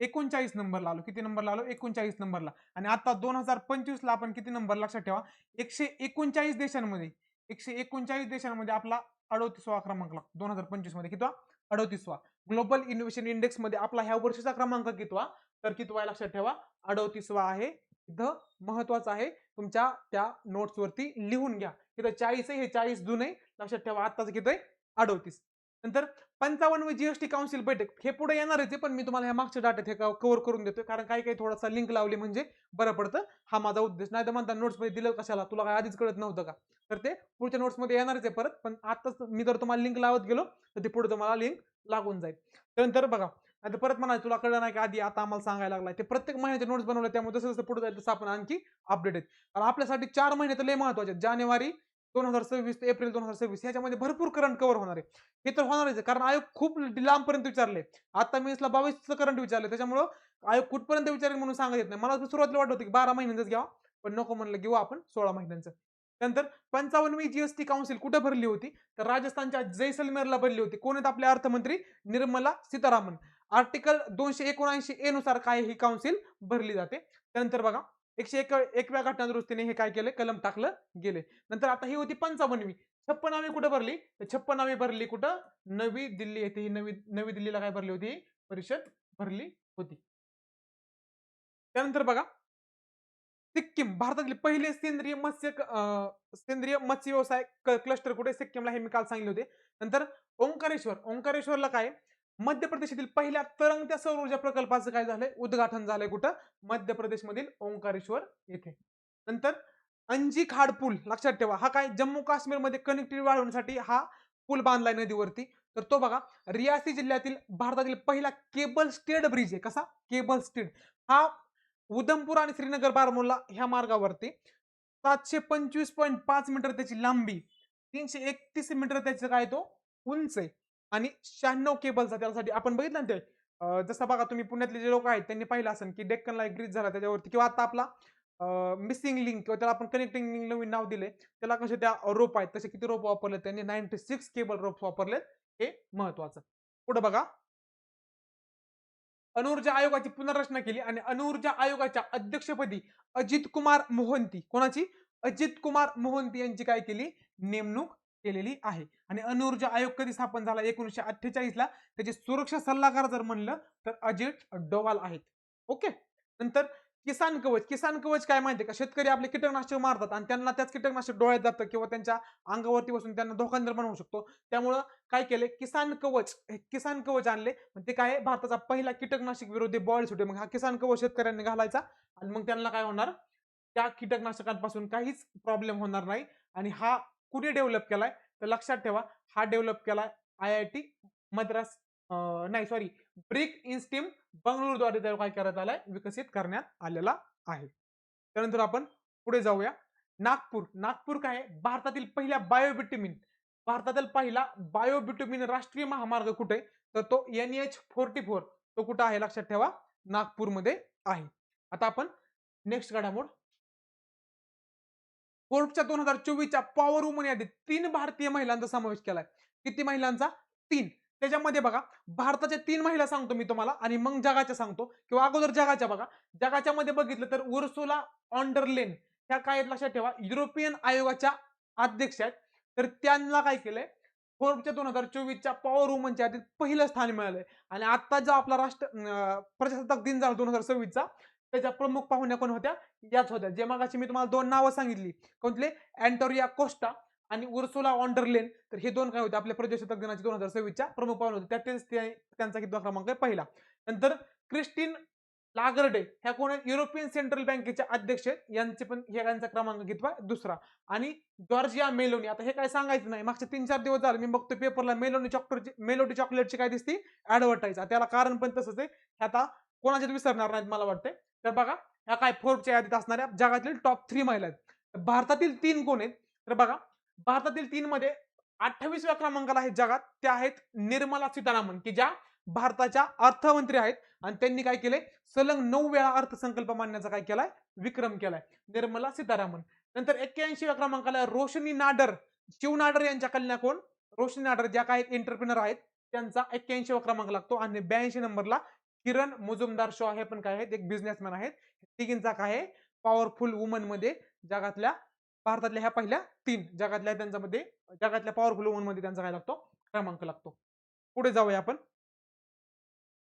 39 नंबरला आलो. किती नंबरला आलो? 39 नंबरला. आणि आता 2025 ला आपण किती नंबर? लक्षात ठेवा 139 देशांमध्ये 139 देशांमध्ये आपला 38वा क्रमांक लागतो. 2025 मध्ये कितवा? 38वा. ग्लोबल इनोव्हेशन इंडेक्स मध्ये आपला ह्या वर्षीचा क्रमांक कितवा? तर कितवा लक्षात ठेवा 38वा आहे. इथं महत्वाचं आहे, तुमच्या त्या नोट्सवरती लिहून घ्या. इथं 40 आहे, हे 40 जुनं आहे. लक्षात ठेवा आत्ताच किती आहे? 38. नंतर 55वी जीएसटी काउन्सिल बैठक हे पुढे येणारच आहे, पण मी तुम्हाला ह्या मागच्या डाटात हे कव्हर करून देतोय. कारण काही थोडासा लिंक लावली म्हणजे बरं पडतं. हा माझा उद्देश. नाहीतर म्हणता नोट्समध्ये दिलं कशाला? तुला काय आधीच कळत नव्हतं का? तर ते पुढच्या नोट्समध्ये येणारच आहे परत. पण आत्ताच मी जर तुम्हाला लिंक लावत गेलो, तर ते पुढे तुम्हाला लिंक लागून जाईल. त्यानंतर बघा, आता परत म्हणाल तुला कळलं नाही का आधी आता आम्हाला सांगायला लागलाय. ते प्रत्येक महिन्याचे नोट्स बनवले त्यामुळे जसं पुढे जाईल तसं आपण आणखी अपडेट आहेत. कारण आपल्यासाठी 4 महिने तर लय महत्वाचे आहेत. जानेवारी 2026 ते एप्रिल 2026 ह्याच्यामध्ये भरपूर करंट कव्हर होणार आहे. हे तर होणारच आहे. कारण आयोग खूप लांबपर्यंत विचारले. आता मी 22चं करंट विचारलं. त्याच्यामुळं आयोग कुठपर्यंत विचारेल म्हणून सांगता येत नाही. मला सुरुवातीला वाटत होतं की 12 महिन्यांचंच घ्यावा. पण नको म्हणलं घेऊ आपण 16 महिन्यांचं. त्यानंतर 55वी जीएसटी काउन्सिल कुठे भरली होती? तर राजस्थानच्या जैसलमेरला भरली होती. कोण आहेत आपले अर्थमंत्री? निर्मला सीतारामन. आर्टिकल 279 ए नुसार काय ही काउन्सिल भरली जाते. त्यानंतर बघा 101व्या घटना दुरुस्तीने हे काय केलं? कलम टाकलं गेले. नंतर आता ही होती 55वी. 56वी कुठे भरली? तर 56वी भरली कुठं? नवी दिल्ली येथे ही नवी दिल्लीला काय भरली होती? परिषद भरली होती. त्यानंतर बघा सिक्कीम भारतातील पहिले सेंद्रिय मत्स्य व्यवसाय क्लस्टर कुठे? सिक्कीमला हे मी काल सांगितले होते. नंतर ओंकारेश्वरला काय? मध्य प्रदेशातील पहिल्या तरंगत्या सौर ऊर्जा प्रकल्पाचं काय झालंय? उद्घाटन झालंय कुठं? मध्य प्रदेशमधील ओंकारेश्वर येथे. नंतर अंजी खाड पूल लक्षात ठेवा. हा काय? जम्मू काश्मीरमध्ये कनेक्टिव्हिटी वाढवण्यासाठी हा पूल बांधलाय नदीवरती. तर तो बघा रियासी जिल्ह्यातील भारतातील पहिला केबल स्टेड ब्रिज आहे. कसा? Cable stayed. हा उधमपूर आणि श्रीनगर बारामुल्ला ह्या मार्गावरती 725.5 मीटर त्याची लांबी, 331 मीटर त्याचं काय तो उंच आहे आणि 96 केबलचा त्यासाठी आपण बघितलं ना ते जसं बघा तुम्ही पुण्यातले जे लोक आहेत त्यांनी पाहिलं असेल की डेक्कनला एक ब्रिज झाला त्याच्यावरती किंवा आता आपला मिसिंग लिंक किंवा त्याला आपण कनेक्टिंग लिंक नवीन नाव दिले त्याला कसे त्या रोप आहेत तसे किती रोप वापरले त्यांनी 96 केबल रोप वापरलेत हे महत्वाचं. पुढे बघा अणुऊर्जा आयोगाची पुनर्रचना केली आणि अणुऊर्जा आयोगाच्या अध्यक्षपदी अजित कुमार मोहंती कोणाची? अजित कुमार मोहंती यांची काय केली? नेमणूक केलेली आहे. आणि अणुऊर्जा आयोग कधी स्थापन झाला? 1948 ला. त्याचे सुरक्षा सल्लागार जर म्हणलं तर अजित डोवाल आहेत. ओके. नंतर किसान कवच काय माहितीये का? शेतकरी आपले कीटकनाशक मारतात आणि त्यांना त्याच कीटकनाशक डोळ्यात जातं किंवा त्यांच्या अंगावरती बसून त्यांना धोका निर्माण होऊ शकतो. त्यामुळं काय केले? किसान कवच आणले. ते काय आहे? भारताचा पहिला कीटकनाशक विरोधी बॉल सुटे. मग हा किसान कवच शेतकऱ्यांनी घालायचा आणि मग त्यांना काय होणार? त्या कीटकनाशकांपासून काहीच प्रॉब्लेम होणार नाही. आणि हा कुणी डेव्हलप केलाय? तर लक्षात ठेवा हा डेव्हलप केलाय आय-आय-टी मद्रास नाही सॉरी ब्रिक इन्स्टीम बंगळुरूद्वारे त्याला काय करण्यात आलाय? विकसित करण्यात आलेला आहे. त्यानंतर आपण पुढे जाऊया. नागपूर काय आहे? भारतातील पहिल्या भारतातील पहिला बायोबिट्युमिन राष्ट्रीय महामार्ग कुठे आहे? तर तो NH44 तो कुठं आहे? लक्षात ठेवा नागपूरमध्ये आहे. आता आपण नेक्स्ट घडामोड फोर्ब्सच्या 2024च्या पॉवर वुमन यादीत 3 भारतीय महिलांचा समावेश केलाय. किती महिलांचा? 3. त्याच्यामध्ये बघा भारताच्या 3 महिला सांगतो मी तुम्हाला आणि मग जगाच्या सांगतो किंवा अगोदर जगाच्या बघा. जगाच्या मध्ये बघितलं तर उर्सुला ऑन्डरलेन ह्या काय आहेत लक्षात ठेवा युरोपियन आयोगाच्या अध्यक्ष आहेत. तर त्यांना काय केलंय? फोर्ब्सच्या 2024च्या पॉवर वुमनच्या यादीत पहिलं स्थान मिळालंय आणि आता जो आपला प्रजासत्ताक दिन झाला 2026चा त्याच्या प्रमुख पाहुण्या कोण होत्या? याच होत्या. जे मगाशी मी तुम्हाला 2 नावं सांगितली. कोणते? अँटोरिया कोस्टा आणि उर्सुला ऑन्डरलेन. तर हे 2 काय होते? आपल्या प्रजासत्ताक दिनाच्या 2026च्या प्रमुख पाहुणे होते. त्यातच त्यांचा कितवा क्रमांक आहे? पहिला. नंतर क्रिस्टिन लागर्डे ह्या कोण आहेत? युरोपियन सेंट्रल बँकेच्या अध्यक्ष आहेत. यांचे पण यांचा क्रमांक कितवा? दुसरा. आणि जॉर्जिया मेलोनी आता हे काय सांगायचं नाही. मागचे 3-4 दिवस झाले मी बघतो पेपरला मेलोडी चॉकलेटची काय दिसती? ॲडव्हर्टाइज. त्याला कारण पण तसंच आहे. हे आता कोणाच्यात विसरणार नाहीत मला वाटतंय. तर बघा ह्या काय फोर्ब्सच्या यादीत असणाऱ्या जगातील टॉप 3 महिला आहेत. भारतातील 3 कोण आहेत? तर बघा भारतातील 3 मध्ये 28व्या क्रमांकाला आहेत जगात त्या आहेत निर्मला सीतारामन की ज्या भारताच्या अर्थमंत्री आहेत आणि त्यांनी काय केलंय? सलग 9 वेळा अर्थसंकल्प मांडण्याचा काय केलाय? विक्रम केलाय. निर्मला सीतारामन. नंतर 81व्या क्रमांकाला रोशनी नाडर, शिव नाडर यांच्या कन्या कोण? रोशनी नाडर ज्या काय एंटरप्रिनर आहेत त्यांचा 81वा क्रमांक लागतो आणि 82 नंबरला किरण मुजुमदार शॉ हे पण काय आहेत? एक बिझनेसमॅन आहेत. तिघींचा काय आहे? पॉवरफुल वुमन मध्ये जगातल्या भारतातल्या ह्या पहिल्या 3 जगातल्या त्यांच्यामध्ये जगातल्या पॉवरफुल वुमन मध्ये त्यांचा काय लागतो? क्रमांक लागतो. पुढे जाऊया आपण.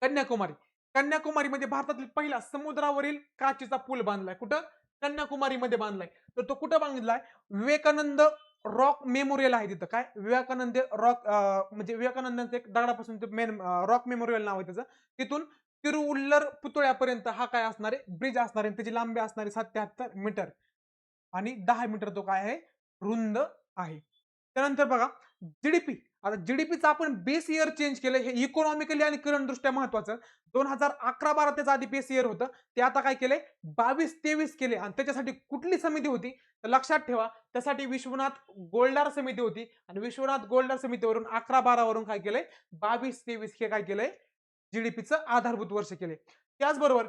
कन्याकुमारी कन्याकुमारीमध्ये भारतातील पहिला समुद्रावरील काचेचा पूल बांधलाय. कुठं? कन्याकुमारीमध्ये बांधलाय. तर तो कुठं बांधलाय? विवेकानंद रॉक मेमोरियल आहे तिथं. काय? विवेकानंद रॉक म्हणजे विवेकानंदांचं एक दगडापासून ते मेन रॉक मेमोरियल नाव आहे त्याचं. तिथून तिरुउल्लर पुतळ्यापर्यंत हा काय असणार आहे? ब्रिज असणार आहे. त्याची लांबी असणार आहे 77 मीटर आणि 10 मीटर तो काय आहे? रुंद आहे. त्यानंतर बघा जीडीपी. आता जीडीपीचं आपण बेस इयर चेंज केलं. हे इकॉनॉमिकली आणि करंट दृष्ट्या महत्वाचं. 2011-12 त्याचं आधी बेस इयर होतं. ते आता काय केलंय? 22-23 केले आणि त्याच्यासाठी कुठली समिती होती? तर लक्षात ठेवा त्यासाठी विश्वनाथ गोल्डार समिती होती आणि विश्वनाथ गोल्डार समितीवरून 11-12 वरून काय केलंय? 22-23 हे काय केलंय? जीडीपीचं आधारभूत वर्ष केले. त्याचबरोबर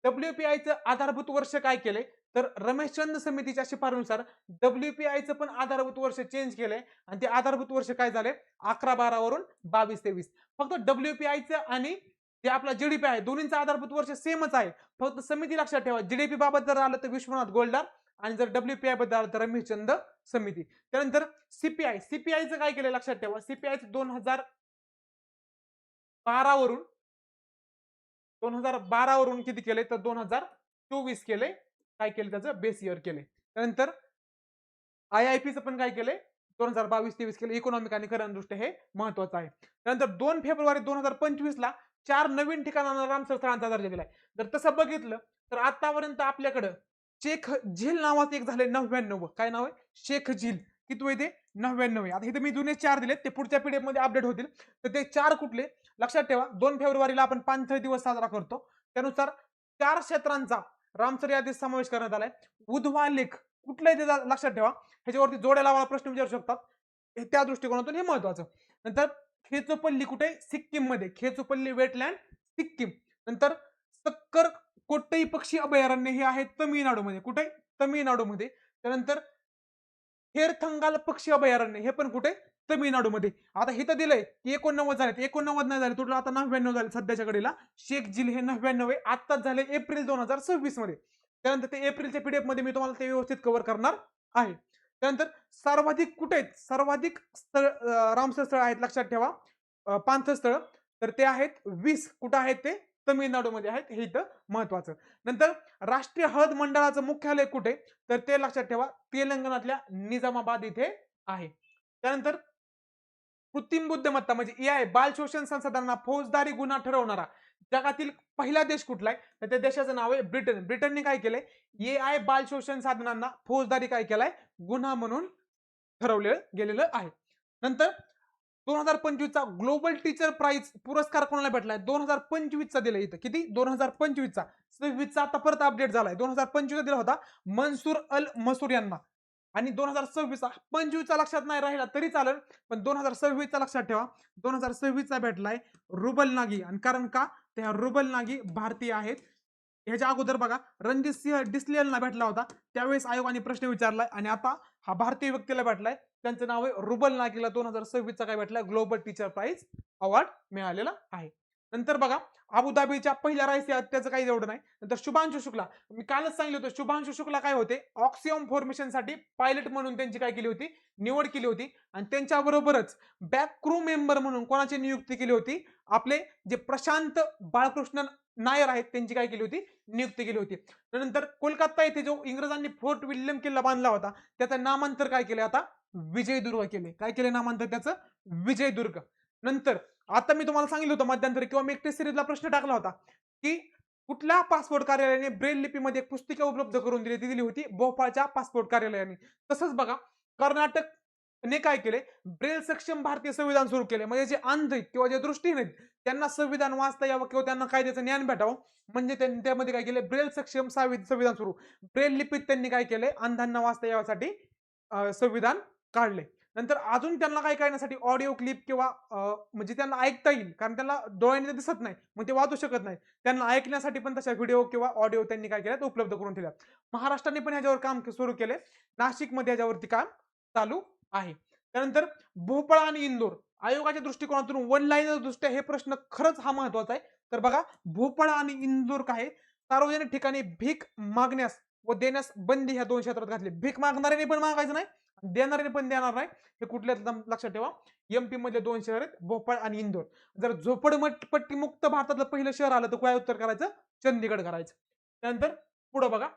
डब्ल्यूपीआयचं आधारभूत वर्ष काय केले? तर रमेशचंद समितीच्या शिफारसीनुसार डब्ल्यूपीआयचं पण आधारभूत वर्ष चेंज केलंय आणि ते आधारभूत वर्ष काय झाले? 11-12 वरून 22-23. फक्त डब्ल्यूपीआयचं आणि जे आपला जीडीपी आहे दोन्हींचं आधारभूत वर्ष सेमच आहे. फक्त समिती लक्षात ठेवा. जीडीपी बाबत जर आलं तर विश्वनाथ गोल्डार आणि जर डब्ल्यूपीआय बद्दल आलं तर रमेशचंद समिती. त्यानंतर सीपीआयचं काय केलं लक्षात ठेवा. सीपीआयचं 2012 वरून किती केले? तर 2024 केले. काय केले? त्याचं बेस इयर केले. त्यानंतर आयआयपीचं पण काय केलंय? 2022-23 केलं. इकॉनॉमिक आणि करंट दृष्ट्या हे महत्वाचं आहे. त्यानंतर 2 फेब्रुवारी 2025 ला 4 नवीन ठिकाणांना रामसर स्थळांचा दर्जा दिलाय. जर तसं बघितलं तर आतापर्यंत आपल्याकडं शेख झील नावाचं एक झालंय 99. काय नाव आहे? शेख झील. किती आहे ते? 99 आहे. आता इथे मी जुने 4 दिलेत. ते पुढच्या पीडीएफ मध्ये अपडेट होतील. तर ते 4 कुठले? लक्षात ठेवा. 2 फेब्रुवारीला आपण पाणथळ दिवस साजरा करतो. त्यानुसार 4 क्षेत्रांचा रामसर यादीत समावेश करण्यात आलाय. उधवा लेख कुठलं आहे ते लक्षात ठेवा. ह्याच्यावरती जोड्या लावायला प्रश्न विचारू शकतात. त्या दृष्टिकोनातून हे महत्वाचं. नंतर खेचोपल्ली कुठे? सिक्कीम मध्ये. खेचोपल्ली वेटलँड सिक्कीम. नंतर सक्कर कोट्टई पक्षी अभयारण्य हे आहे तमिळनाडूमध्ये. कुठे? तमिळनाडूमध्ये. त्यानंतर थेरथंगाल पक्षी अभयारण्य हे पण कुठे? तमिळनाडूमध्ये. आता इथं दिलंय की 89 झालेत. 89 नाही झाले टोटल आता 99 झाले सध्याच्या घडीला. शेख झील हे 99 आत्ताच झाले एप्रिल 2026 मध्ये. त्यानंतर ते एप्रिलच्या पीडीएफ मध्ये मी तुम्हाला ते व्यवस्थित कव्हर करणार आहे. त्यानंतर सर्वाधिक कुठे आहेत? सर्वाधिक स्थळ रामसर स्थळ आहेत लक्षात ठेवा. पाणथळ स्थळ तर ते आहेत 20. कुठं आहेत ते? तमिळनाडूमध्ये आहेत. हे इथं महत्वाचं. नंतर राष्ट्रीय हळद मंडळाचं मुख्यालय कुठे? तर ते लक्षात ठेवा तेलंगणातल्या निजामाबाद इथे आहे. त्यानंतर कृत्रिम बुद्धिमत्ता म्हणजे एआय बाल शोषण संसाधनांना फौजदारी गुन्हा ठरवणारा जगातील पहिला देश कुठला आहे? तर त्या देशाचं नाव आहे ब्रिटन. ब्रिटनने काय केलंय? एआय बाल शोषण साधनांना फौजदारी काय केलाय? गुन्हा म्हणून ठरवलं गेलेलं आहे. नंतर 2025 चा ग्लोबल टीचर प्राइज पुरस्कार कोणाला भेटलाय? 2025 चा दिलाय इथं. किती? 2025 चा. 26 चा आता परत अपडेट झालाय. 2025 चा दिला होता मनसूर अल मसूर यांना. आणि 2026 चा 25 चा लक्षात नाही राहिला तरी चालेल पण 2026 चा लक्षात ठेवा. 2026 चा भेटलाय रुबल नागी आणि कारण का? त्या रुबल नागी भारतीय आहेत. ह्याच्या अगोदर बघा रणजित सिंह डिसलेलना भेटला होता. त्यावेळेस आयोगाने प्रश्न विचारलाय आणि आता हा भारतीय व्यक्तीला भेटलाय. त्यांचं नाव आहे रुबल नागीला 2026 चा काय भेटलाय? ग्लोबल टीचर प्राइज अवॉर्ड मिळालेला आहे. नंतर बघा अबुधाबीच्या पहिल्या राईसी त्याचं काही एवढं नाही. नंतर शुभांशु शुक्ला मी कालच सांगितलं होतं शुभांशु शुक्ला काय होते? ऑक्सियम फॉर्मेशन साठी पायलट म्हणून त्यांची काय केली होती? निवड केली होती आणि त्यांच्याबरोबरच बॅक क्रू मेंबर म्हणून कोणाची नियुक्ती केली होती? आपले जे प्रशांत बाळकृष्ण नायर आहेत त्यांची काय केली होती? नियुक्ती केली होती. त्यानंतर कोलकाता येथे जो इंग्रजांनी फोर्ट विल्यम किल्ला बांधला होता त्याचं नामांतर काय केले आता? विजयदुर्ग केले. काय केले नामांतर त्याचं? विजयदुर्ग. नंतर आता मी तुम्हाला सांगितलं होतं मध्यंतरी किंवा मी एक टेस्ट सिरीजला प्रश्न टाकला होता की कुठल्या पासपोर्ट कार्यालयाने ब्रेल लिपीमध्ये एक पुस्तिका उपलब्ध करून दिली? ती दिली होती भोपाळच्या पासपोर्ट कार्यालयाने. तसंच बघा कर्नाटक ने काय केले? ब्रेल सक्षम भारतीय संविधान सुरू केले. म्हणजे जे अंध आहेत किंवा जे दृष्टीहीन आहेत त्यांना संविधान वाचता यावं किंवा त्यांना कायद्याचं ज्ञान भेटावं म्हणजे त्यांनी त्यामध्ये काय केले? ब्रेल सक्षम संविधान सुरू. ब्रेल लिपीत त्यांनी काय केले? अंधांना वाचता यासाठी संविधान काढले. नंतर अजून त्यांना काय करण्यासाठी ऑडिओ क्लिप किंवा म्हणजे त्यांना ऐकता येईल कारण त्यांना डोळ्याने दिसत नाही मग ते वाचू शकत नाही. त्यांना ऐकण्यासाठी पण तशा व्हिडिओ किंवा ऑडिओ त्यांनी काय केल्यात? उपलब्ध करून ठेवल्यात. महाराष्ट्राने पण ह्याच्यावर काम सुरू केले. नाशिकमध्ये ह्याच्यावरती काम चालू आहे. त्यानंतर भोपाळ आणि इंदोर आयोगाच्या दृष्टिकोनातून वन लाईनर दृष्ट्या हे प्रश्न खरंच हा महत्वाचा आहे. तर बघा भोपाळ आणि इंदोर काय सार्वजनिक ठिकाणी भीक मागण्यास व देण्यास बंदी ह्या 2 क्षेत्रात घातली. भीक मागणाऱ्याने पण मागायचं नाही देणारे पण देणार नाही. हे कुठल्या लक्षात ठेवा. MP मधले 2 शहर आहेत, भोपाळ आणि इंदोर. जर झोपडपट्टी मुक्त भारतातलं पहिलं शहर आलं तर काय उत्तर करायचं? चंदीगड करायचं. त्यानंतर पुढे बघा.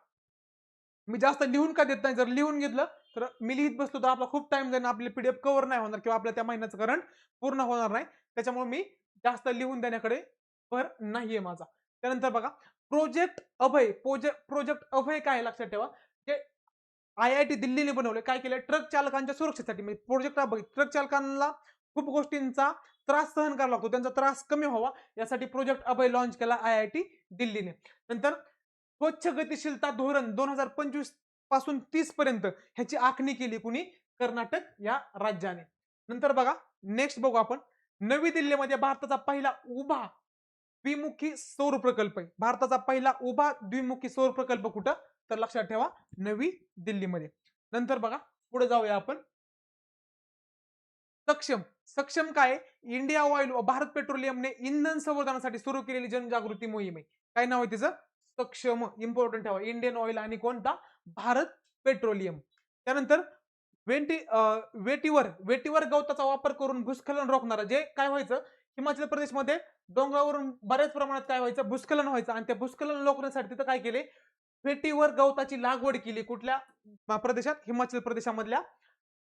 मी जास्त लिहून का देत नाही? जर लिहून घेतलं तर मी लिहित बसलो तर आपला खूप टाइम जाईल, आपली PDF कव्हर नाही होणार किंवा आपल्या त्या महिन्याचं करंट पूर्ण होणार नाही. त्याच्यामुळे मी जास्त लिहून देण्याकडे भर नाहीये माझा. त्यानंतर बघा, प्रोजेक्ट अभय. प्रोजेक्ट अभय काय आहे लक्षात ठेवा. जे IIT दिल्लीने बनवले. काय केलं? ट्रक चालकांच्या सुरक्षेसाठी. म्हणजे प्रोजेक्ट अभय. ट्रक चालकांना खूप गोष्टींचा त्रास सहन करावा लागतो. त्यांचा त्रास कमी व्हावा यासाठी प्रोजेक्ट अभय लॉन्च केला IIT दिल्लीने. नंतर स्वच्छ गतिशीलता धोरण 2025 पासून 30 पर्यंत ह्याची आखणी केली कुणी? कर्नाटक या राज्याने. नंतर बघा, नेक्स्ट बघू आपण. नवी दिल्लीमध्ये भारताचा पहिला उभा द्विमुखी सौर प्रकल्प आहे. भारताचा पहिला उभा द्विमुखी सौर प्रकल्प कुठं? तर लक्षात ठेवा, नवी दिल्लीमध्ये. नंतर बघा, पुढे जाऊया आपण. सक्षम. सक्षम काय आहे? इंडिया ऑइल व भारत पेट्रोलियमने इंधन संवर्धनासाठी सुरू केलेली जनजागृती मोहीम आहे. काय नाव आहे तिचं? सक्षम. इम्पॉर्टंट ठेवा. इंडियन ऑइल आणि कोणता? भारत पेट्रोलियम. त्यानंतर वेटीवर गवताचा वापर करून भूस्खलन रोखणारा. जे काय व्हायचं, हिमाचल प्रदेशमध्ये डोंगरावरून बऱ्याच प्रमाणात काय व्हायचं? भूस्खलन व्हायचं आणि त्या भूस्खलन रोखण्यासाठी तिथं काय केले? वेटीवर गवताची लागवड केली. कुठल्या प्रदेशात? हिमाचल प्रदेशामधल्या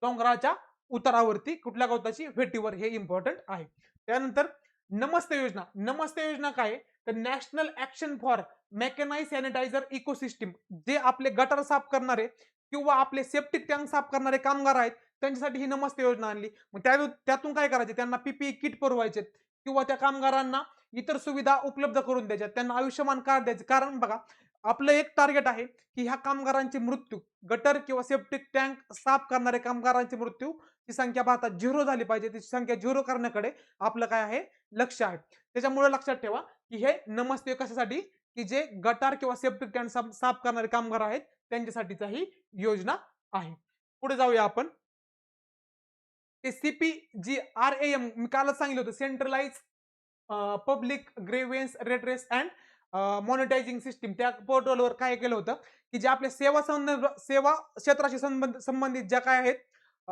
डोंगराच्या उतारावरती. कुठल्या गवताची? वेटीवर. हे इम्पॉर्टंट आहे. त्यानंतर नमस्ते योजना. नमस्ते योजना काय आहे? तर national action for mechanize sanitizer ecosystem. जे आपले गटर साफ करणारे किंवा आपले सेप्टिक टँक साफ करणारे कामगार आहेत त्यांच्यासाठी ही नमस्ते योजना आणली. मग त्यातून काय करायचे? त्यांना PPE किट पुरवायचे किंवा त्या कामगारांना इतर सुविधा उपलब्ध करून द्यायच्या. त्यांना आयुष्यमान कार्ड द्यायचे. कारण बघा, आपलं एक टार्गेट आहे की ह्या कामगारांचे मृत्यू, गटर किंवा सेप्टिक टँक साफ करणारे कामगारांचे मृत्यू ची संख्या भारतात 0 झाली पाहिजे. त्याची संख्या 0 करण्याकडे आपलं काय आहे? लक्ष आहे. त्याच्यामुळे लक्षात ठेवा की हे नमस्ते कशासाठी? की जे गटार किंवा सेप्टिक टँक साफ करणारे कामगार आहेत त्यांच्यासाठीचा ही योजना आहे. पुढे जाऊया आपण. CPGRAM मी कालच सांगितलं होतं, centralize public grievance redress and monetizing system. त्या पोर्टलवर काय केलं होतं की जे आपल्या सेवा क्षेत्राशी संबंधित ज्या काय आहेत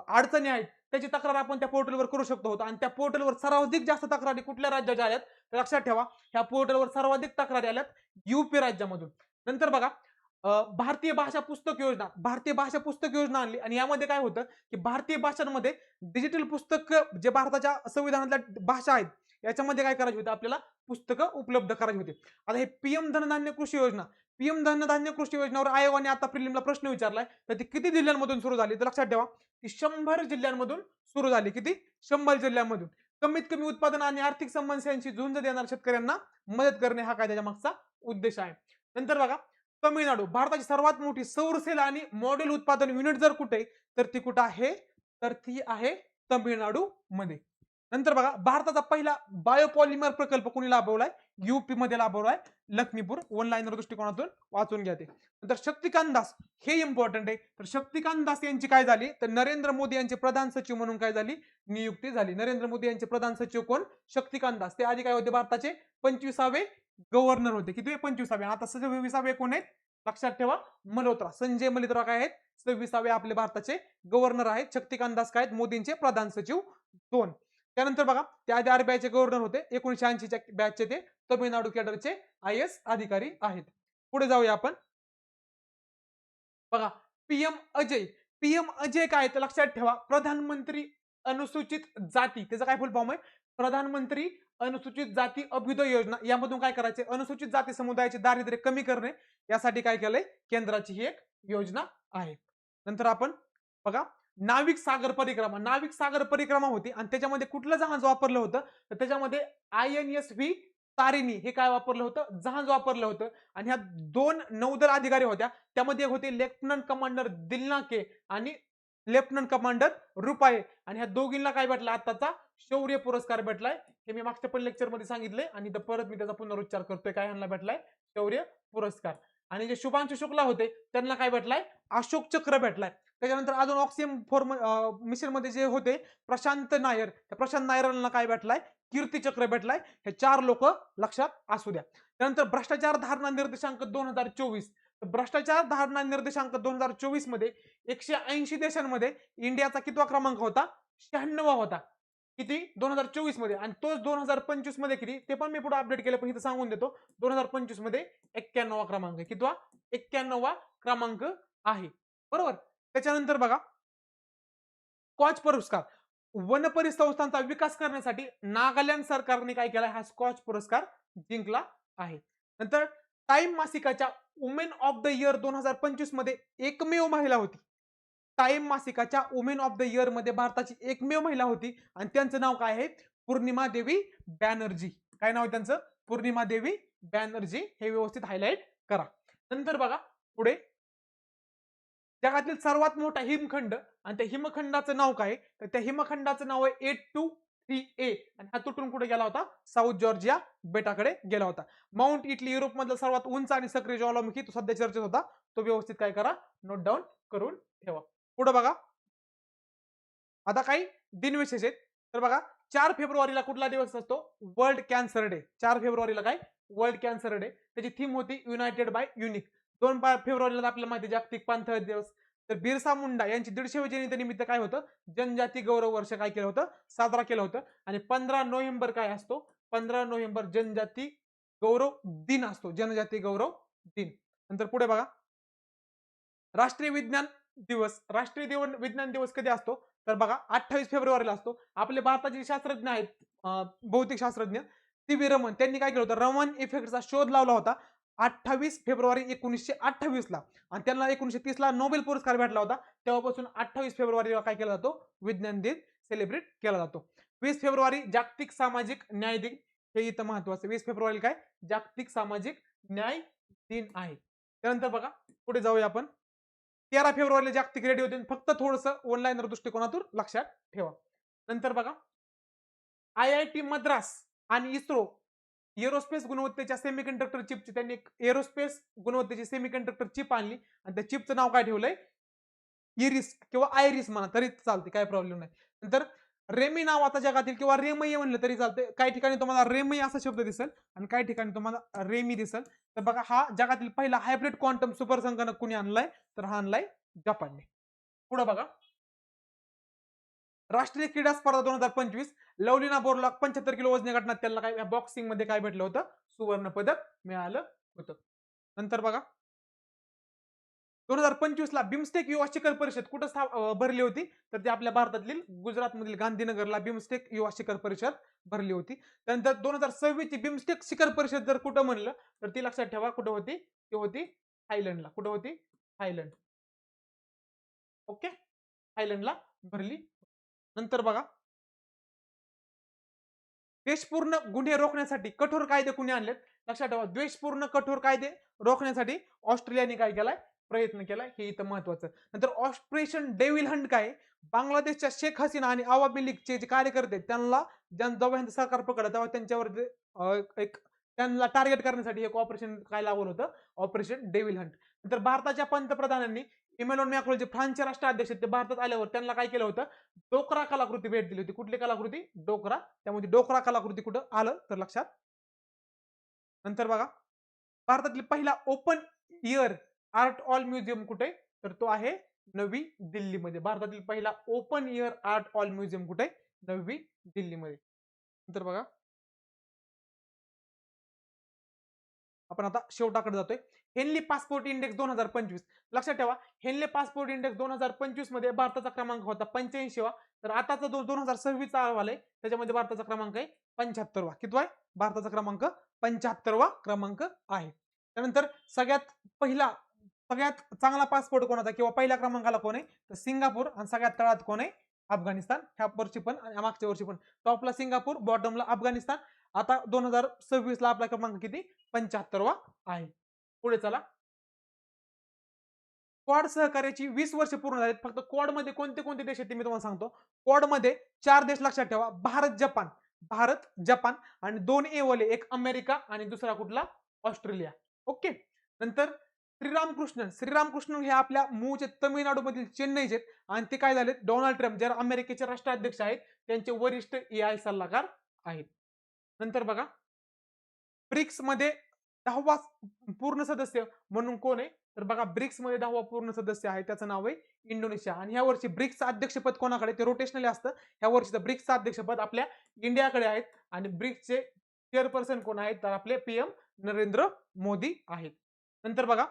अडचणी आहेत त्याची तक्रार आपण त्या पोर्टलवर करू शकतो होतो. आणि त्या पोर्टलवर सर्वाधिक जास्त तक्रारी कुठल्या राज्याच्या आल्यात? तर लक्षात ठेवा, ह्या पोर्टलवर सर्वाधिक तक्रारी आल्यात UP राज्यामधून. नंतर बघा, भारतीय भाषा पुस्तक योजना. भारतीय भाषा पुस्तक योजना आणली आणि यामध्ये काय होतं की भारतीय भाषांमध्ये डिजिटल पुस्तक जे भारताच्या संविधानातल्या भाषा आहेत याच्यामध्ये काय करायचे होते? आपल्याला पुस्तकं उपलब्ध करायची होती. आता हे PM धनधान्य कृषी योजना. PM धनधान्य कृषी योजनेवर आयोगाने आता प्रिलिमला प्रश्न विचारलाय, तर ती किती जिल्ह्यांमधून सुरू झाली? तर लक्षात ठेवा, ती 100 जिल्ह्यांमधून सुरू झाली. किती? 100 जिल्ह्यांमधून. कमीत कमी उत्पादन आणि आर्थिक समस्यांशी झुंज देणाऱ्या शेतकऱ्यांना मदत करणे हा काय त्याच्या मागचा उद्देश आहे. नंतर बघा, तमिळनाडू. भारताची सर्वात मोठी सौर सेल आणि मॉड्यूल उत्पादन युनिट जर कुठे तर ती कुठं आहे? तर ती आहे तमिळनाडू मध्ये. नंतर बघा, भारताचा पहिला बायोपॉलिमर प्रकल्प कोणी लाभवलाय? UP मध्ये लाभवलाय, लक्ष्मीपूर. वन लाईनर दृष्टिकोनातून वाचून घ्या ते. नंतर शक्तिकांत दास, हे इम्पॉर्टंट आहे. तर शक्तिकांत दास यांची काय झाली? तर नरेंद्र मोदी यांचे प्रधान सचिव म्हणून काय झाली? नियुक्ती झाली. नरेंद्र मोदी यांचे प्रधान सचिव कोण? शक्तिकांत दास. ते आधी काय होते? भारताचे 25वे गव्हर्नर होते. किती? 25वे. आता 26वे कोण आहेत? लक्षात ठेवा, मल्होत्रा. संजय मल्होत्रा काय आहेत? 26वे आपले भारताचे गव्हर्नर आहेत. शक्तिकांत दास काय आहेत? मोदींचे प्रधान सचिव 2. त्यानंतर बघा, ते आधी RBIचे गव्हर्नर होते. 1980च्या बॅचचे ते तमिळनाडू कॅडरचे IAS अधिकारी आहेत. पुढे जाऊया आपण. बघा, PM अजय. PM अजय काय? तर लक्षात ठेवा, प्रधानमंत्री अनुसूचित जाती. त्याचा काय फुल फॉर्म आहे? प्रधानमंत्री अनुसूचित जाती अभ्युदय योजना. यामधून काय करायचे? अनुसूचित जाती समुदायाचे दारिद्र्य कमी करणे यासाठी काय केलंय? केंद्राची ही एक योजना आहे. नंतर आपण बघा, नाविक सागर परिक्रमा. नाविक सागर परिक्रमा होती आणि त्याच्यामध्ये कुठलं जहाज वापरलं होतं? तर त्याच्यामध्ये INSV तारिणी हे काय वापरलं होतं? जहाज वापरलं होतं. आणि ह्या 2 नौदल अधिकारी होत्या. त्यामध्ये एक होते लेफ्टनंट कमांडर दिलनाके आणि लेफ्टनंट कमांडर रुपाये. आणि ह्या दोघींना काय भेटला? आताचा शौर्य पुरस्कार भेटलाय. हे मी मागच्या पण लेक्चर मध्ये सांगितलंय आणि परत मी त्याचा पुनरुच्चार करतोय. काय ह्यांना भेटलाय? शौर्य पुरस्कार. आणि जे शुभांशु शुक्ला होते त्यांना काय भेटलाय? अशोक चक्र भेटलाय. त्याच्यानंतर अजून ऑक्सिजन मिशन मध्ये जे होते प्रशांत नायर, त्या प्रशांत नायरांना काय भेटलाय? कीर्ती चक्र भेटलाय. हे 4 लोक लक्षात असू द्या. त्यानंतर भ्रष्टाचार धारणा निर्देशांक 2024. तर भ्रष्टाचार धारणा निर्देशांक 2024 मध्ये 180 देशांमध्ये इंडियाचा कितवा क्रमांक होता? 96वा होता. किती? 2024 मध्ये. आणि तोच 2025 मध्ये किती? ते पण मी पुढे अपडेट केलं, पण इथं सांगून देतो. 2025 मध्ये 91वा क्रमांक आहे. कितवा? 91वा क्रमांक आहे. बरोबर. त्याच्यानंतर बघा, स्कॉच पुरस्कार. वनपरी संस्थांचा विकास करण्यासाठी नागालँड सरकारने काय केला? हा स्कॉच पुरस्कार जिंकला आहे. नंतर टाइम मासिकाच्या वुमेन ऑफ द इयर 2025 मध्ये एकमेव महिला होती. टाइम मासिकाच्या वुमेन ऑफ द इयर मध्ये भारताची एकमेव महिला होती आणि त्यांचं नाव काय आहे? पूर्णिमा देवी बॅनर्जी. काय नाव आहे त्यांचं? पूर्णिमा देवी बॅनर्जी. हे व्यवस्थित हायलाइट करा. नंतर बघा पुढे, जगातील सर्वात मोठा हिमखंड आणि त्या हिमखंडाचं नाव काय? तर त्या हिमखंडाचं नाव आहे 823A आणि हा तुटून कुठे गेला होता? साऊथ जॉर्जिया बेटाकडे गेला होता. माउंट इटली युरोप मधला सर्वात उंच आणि सक्रिय ज्वालामुखी, तो सध्या चर्चेत होता. तो व्यवस्थित काय करा? नोट डाऊन करून ठेवा. पुढे बघा, आता काही दिनविशेष आहेत. तर बघा, 4 फेब्रुवारीला कुठला दिवस असतो? World cancer day. 4 फेब्रुवारीला काय? World cancer day. त्याची थीम होती युनायटेड बाय युनिक. 2 फेब्रुवारीला आपल्याला माहिती जागतिक पाणथळ दिवस. तर बिरसा मुंडा यांची 150वी जयंती निमित्त काय होतं? जनजाती गौरव वर्ष काय केलं होतं? साजरा केलं होतं. आणि 15 नोव्हेंबर काय असतो? 15 नोव्हेंबर जनजाती गौरव दिन असतो. जनजाती गौरव दिन. नंतर पुढे बघा, राष्ट्रीय विज्ञान दिवस. राष्ट्रीय विज्ञान दिवस कधी असतो? तर बघा 28 फेब्रुवारीला असतो. आपले भारताचे शास्त्रज्ञ आहेत, भौतिक शास्त्रज्ञ सी.व्ही. रमन, त्यांनी काय केलं होतं? रमन इफेक्टचा शोध लावला होता 28 फेब्रुवारी 1928 ला आणि त्यांना 1930 ला नोबेल पुरस्कार भेटला होता. तेव्हापासून 28 फेब्रुवारीला काय केला जातो? विज्ञान दिन सेलिब्रेट केला जातो. 20 फेब्रुवारी जागतिक सामाजिक न्याय दिन. हे इथं महत्वाचं. 20 फेब्रुवारी काय? जागतिक सामाजिक न्याय दिन आहे. त्यानंतर बघा पुढे जाऊया आपण. 13 फेब्रुवारीला जागतिक रेडिओ दिन. फक्त थोडंसं ऑनलाईन दृष्टिकोनातून लक्षात ठेवा. नंतर बघा, IIT मद्रास आणि इस्रो एरोस्पेस गुणवत्तेच्या सेमीकंडक्टर चिपची, त्यांनी एक एरोस्पेस गुणवत्तेची सेमीकंडक्टर चिप आणली आणि त्या चिपचं नाव काय ठेवलंय? इरिस किंवा आयरिस म्हणा तरी चालते, काय प्रॉब्लेम नाही. नंतर रेमी नावाचा जगातील, किंवा रेमई म्हणलं तरी चालते. काही ठिकाणी तुम्हाला रेमई असा शब्द दिसेल आणि काही ठिकाणी तुम्हाला रेमी दिसेल. तर बघा, हा जगातील पहिला हायब्रिड क्वांटम सुपर संगणक कुणी आणलाय? तर हा आणलाय जपानने. पुढे बघा, राष्ट्रीय क्रीडा स्पर्धा 2025. लवलीना बोरला 75 किलो वजनी गटात त्याला काय बॉक्सिंग मध्ये काय भेटलं होतं? सुवर्ण पदक मिळालं होतं. नंतर बघा, 2025 ला बिमस्टेक युवा शिखर परिषद कुठं भरली होती? तर ती आपल्या भारतातील गुजरातमधील गांधीनगरला बिमस्टेक युवा शिखर परिषद भरली होती. त्यानंतर 2026 ची बिमस्टेक शिखर परिषद जर कुठं म्हणलं तर ती लक्षात ठेवा, कुठं होती? ती होती थायलंडला. कुठं होती? थायलंड. ओके, थायलंडला भरली. नंतर बघा, द्वेषपूर्ण गुन्हे रोखण्यासाठी कठोर कायदे कुणी आणलेत? लक्षात ठेवा, द्वेषपूर्ण कठोर कायदे रोखण्यासाठी ऑस्ट्रेलियाने काय केलाय? प्रयत्न केलाय. हे इथं महत्वाचं. नंतर ऑपरेशन डेव्हिल हंट काय? बांगलादेशच्या शेख हसीना आणि आवामी लीगचे जे कार्यकर्ते त्यांना जेव्हा सरकार पकडलं तेव्हा त्यांच्यावर एक त्यांना टार्गेट करण्यासाठी एक ऑपरेशन काय लावलं होतं? Operation devil Hunt. नंतर भारताच्या पंतप्रधानांनी इमॅन्युअल मॅक्रोन जे फ्रान्सचे राष्ट्राध्यक्ष ते भारतात आल्यावर त्यांना काय केलं होतं? डोकरा कलाकृती भेट दिली होती. कुठली कलाकृती? डोकरा. त्यामध्ये डोकरा कलाकृती कुठं आलं तर लक्षात. नंतर बघा, भारतातील पहिला open year art all museum कुठे? तर तो आहे नवी दिल्लीमध्ये. भारतातील पहिला open year art all museum कुठे? नवी दिल्लीमध्ये. नंतर बघा, आपण आता शेवटाकडे जातोय. Henley passport index 2025. लक्षात ठेवा, हेनली पासपोर्ट इंडेक्स 2025 मध्ये भारताचा क्रमांक होता 85वा. तर आताचा जो 2026 चा अहवाल आहे त्याच्यामध्ये भारताचा क्रमांक आहे 75वा. कितवा आहे? भारताचा क्रमांक 75वा क्रमांक आहे. त्यानंतर सगळ्यात चांगला पासपोर्ट कोणाचा किंवा पहिल्या क्रमांकाला कोण आहे? तर सिंगापूर. आणि सगळ्यात तळात कोण आहे? अफगाणिस्तान. ह्या वर्षी पण आणि मागच्या वर्षी पण टॉपला सिंगापूर, बॉटमला अफगाणिस्तान. आता 2026 ला आपला क्रमांक किती? 75वा आहे. पुढे चला, क्वाड सहकार्याची 20 वर्ष पूर्ण झालीत. फक्त क्वाड मध्ये कोणते कोणते देश आहेत ते मी तुम्हाला सांगतो. क्वाड मध्ये 4 देश लक्षात ठेवा. भारत, जपान आणि 2 एवले, एक अमेरिका आणि दुसरा कुठला? ऑस्ट्रेलिया. ओके. नंतर श्रीरामकृष्ण हे आपल्या मूळचे तामिळनाडू मधील चेन्नईचे आणि ते काय झाले? डोनाल्ड ट्रम्प जे अमेरिकेचे राष्ट्राध्यक्ष आहेत त्यांचे वरिष्ठ AI सल्लागार आहेत. नंतर बघा, ब्रिक्स मध्ये 10वा पूर्ण सदस्य म्हणून कोण आहे? तर बघा ब्रिक्स मध्ये 10वा पूर्ण सदस्य आहे, त्याचं नाव आहे इंडोनेशिया. आणि ह्या वर्षी ब्रिक्सचं अध्यक्षपद कोणाकडे? ते रोटेशनली असतं. ह्या वर्षीचं ब्रिक्सचं अध्यक्षपद आपल्या इंडियाकडे आहेत आणि ब्रिक्सचे चेअरपर्सन कोण आहेत? तर आपले पीएम नरेंद्र मोदी आहेत. नंतर बघा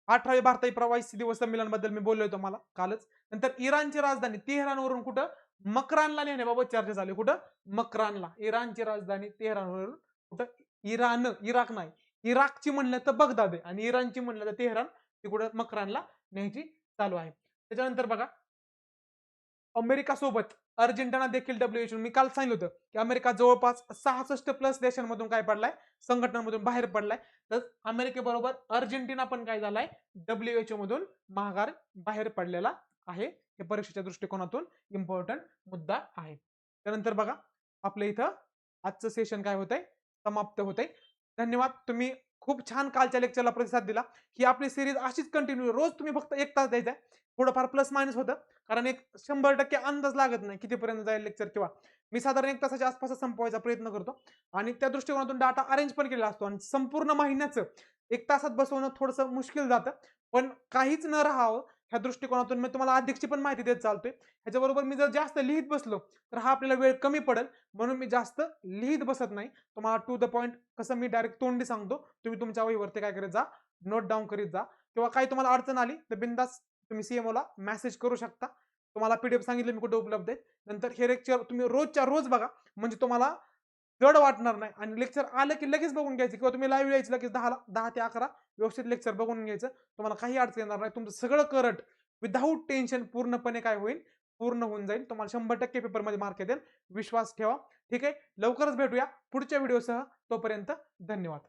18वे भारतीय प्रवासी दिवस संमेलनाबद्दल मी बोललोय तुम्हाला कालच. नंतर इराणची राजधानी तेहरानवरून कुठं? मक्रानला नेण्याबाबत चर्चा झाली. कुठं? मक्रानला. इराणची राजधानी तेहरानवरून कुठं? इराण, इराक नाही. इराकची म्हणलं तर बगदाद आहे आणि इराणची म्हणलं तर तेहरान, ती कुठं? मक्रानला न्यायची चालू आहे. त्याच्यानंतर बघा अमेरिका सोबत अर्जेंटिना देखील WHO, मी काल सांगितलं होतं, की अमेरिका जवळपास 66 प्लस देशांमधून काय पडलाय? संघटनांमधून बाहेर पडलाय. तर अमेरिकेबरोबर अर्जेंटिना पण काय झालाय? WHO मधून माघार बाहेर पडलेला आहे. हे परीक्षेच्या दृष्टिकोनातून इम्पॉर्टंट मुद्दा आहे. त्यानंतर बघा आपल्या इथं आजचं सेशन काय होतंय? समाप्त होतंय. धन्यवाद. तुम्ही खूप छान कालच्या लेक्चरला प्रतिसाद दिला. ही आपली सीरीज अशीच कंटिन्यू रोज तुम्ही फक्त 1 तास द्यायचा आहे. थोडंफार प्लस मायनस होतं. कारण एक 100% अंदाज लागत नाही कितीपर्यंत जाईल लेक्चर किंवा मी साधारण 1 तासाच्या आसपास संपवायचा प्रयत्न करतो आणि त्या दृष्टिकोनातून डाटा अरेंज पण केलेला असतो आणि संपूर्ण महिन्याचं 1 तासात बसवणं थोडंसं मुश्किल जातं. पण काहीच न राहावं ह्या दृष्टिकोनातून मी तुम्हाला अधिकची पण माहिती देत चालतोय. ह्याच्याबरोबर मी जर जास्त लिहित बसलो तर हा आपल्याला वेळ कमी पडेल, म्हणून मी जास्त लिहित बसत नाही. तुम्हाला टू द पॉइंट कसं मी डायरेक्ट तोंडी सांगतो. तुम्ही तुमच्या वहीवरती काय करत जा, नोट डाऊन करीत जा किंवा काही तुम्हाला अडचण आली तर बिनधास्त तुम्ही सीएमओला मेसेज करू शकता. तुम्हाला पीडीएफ सांगितलं मी कुठे उपलब्ध आहे. नंतर हे लेक्चर तुम्ही रोजच्या रोज बघा, म्हणजे तुम्हाला जड वाटणार नाही आणि लेक्चर आलं की लगेच बघून घ्यायचं किंवा तुम्ही लाईव्ह यायचं लगेच 10 ते 11 व्यवस्थित लेक्चर बघून घ्यायचं. तुम्हाला काही अडचण येणार नाही. तुमचं सगळं करंट विदाऊट टेन्शन पूर्णपणे काय होईल? पूर्ण होऊन जाईल. तुम्हाला 100% पेपरमध्ये मार्क येतील. विश्वास ठेवा. ठीक आहे. लवकरच भेटूया पुढच्या व्हिडिओसह. तोपर्यंत धन्यवाद.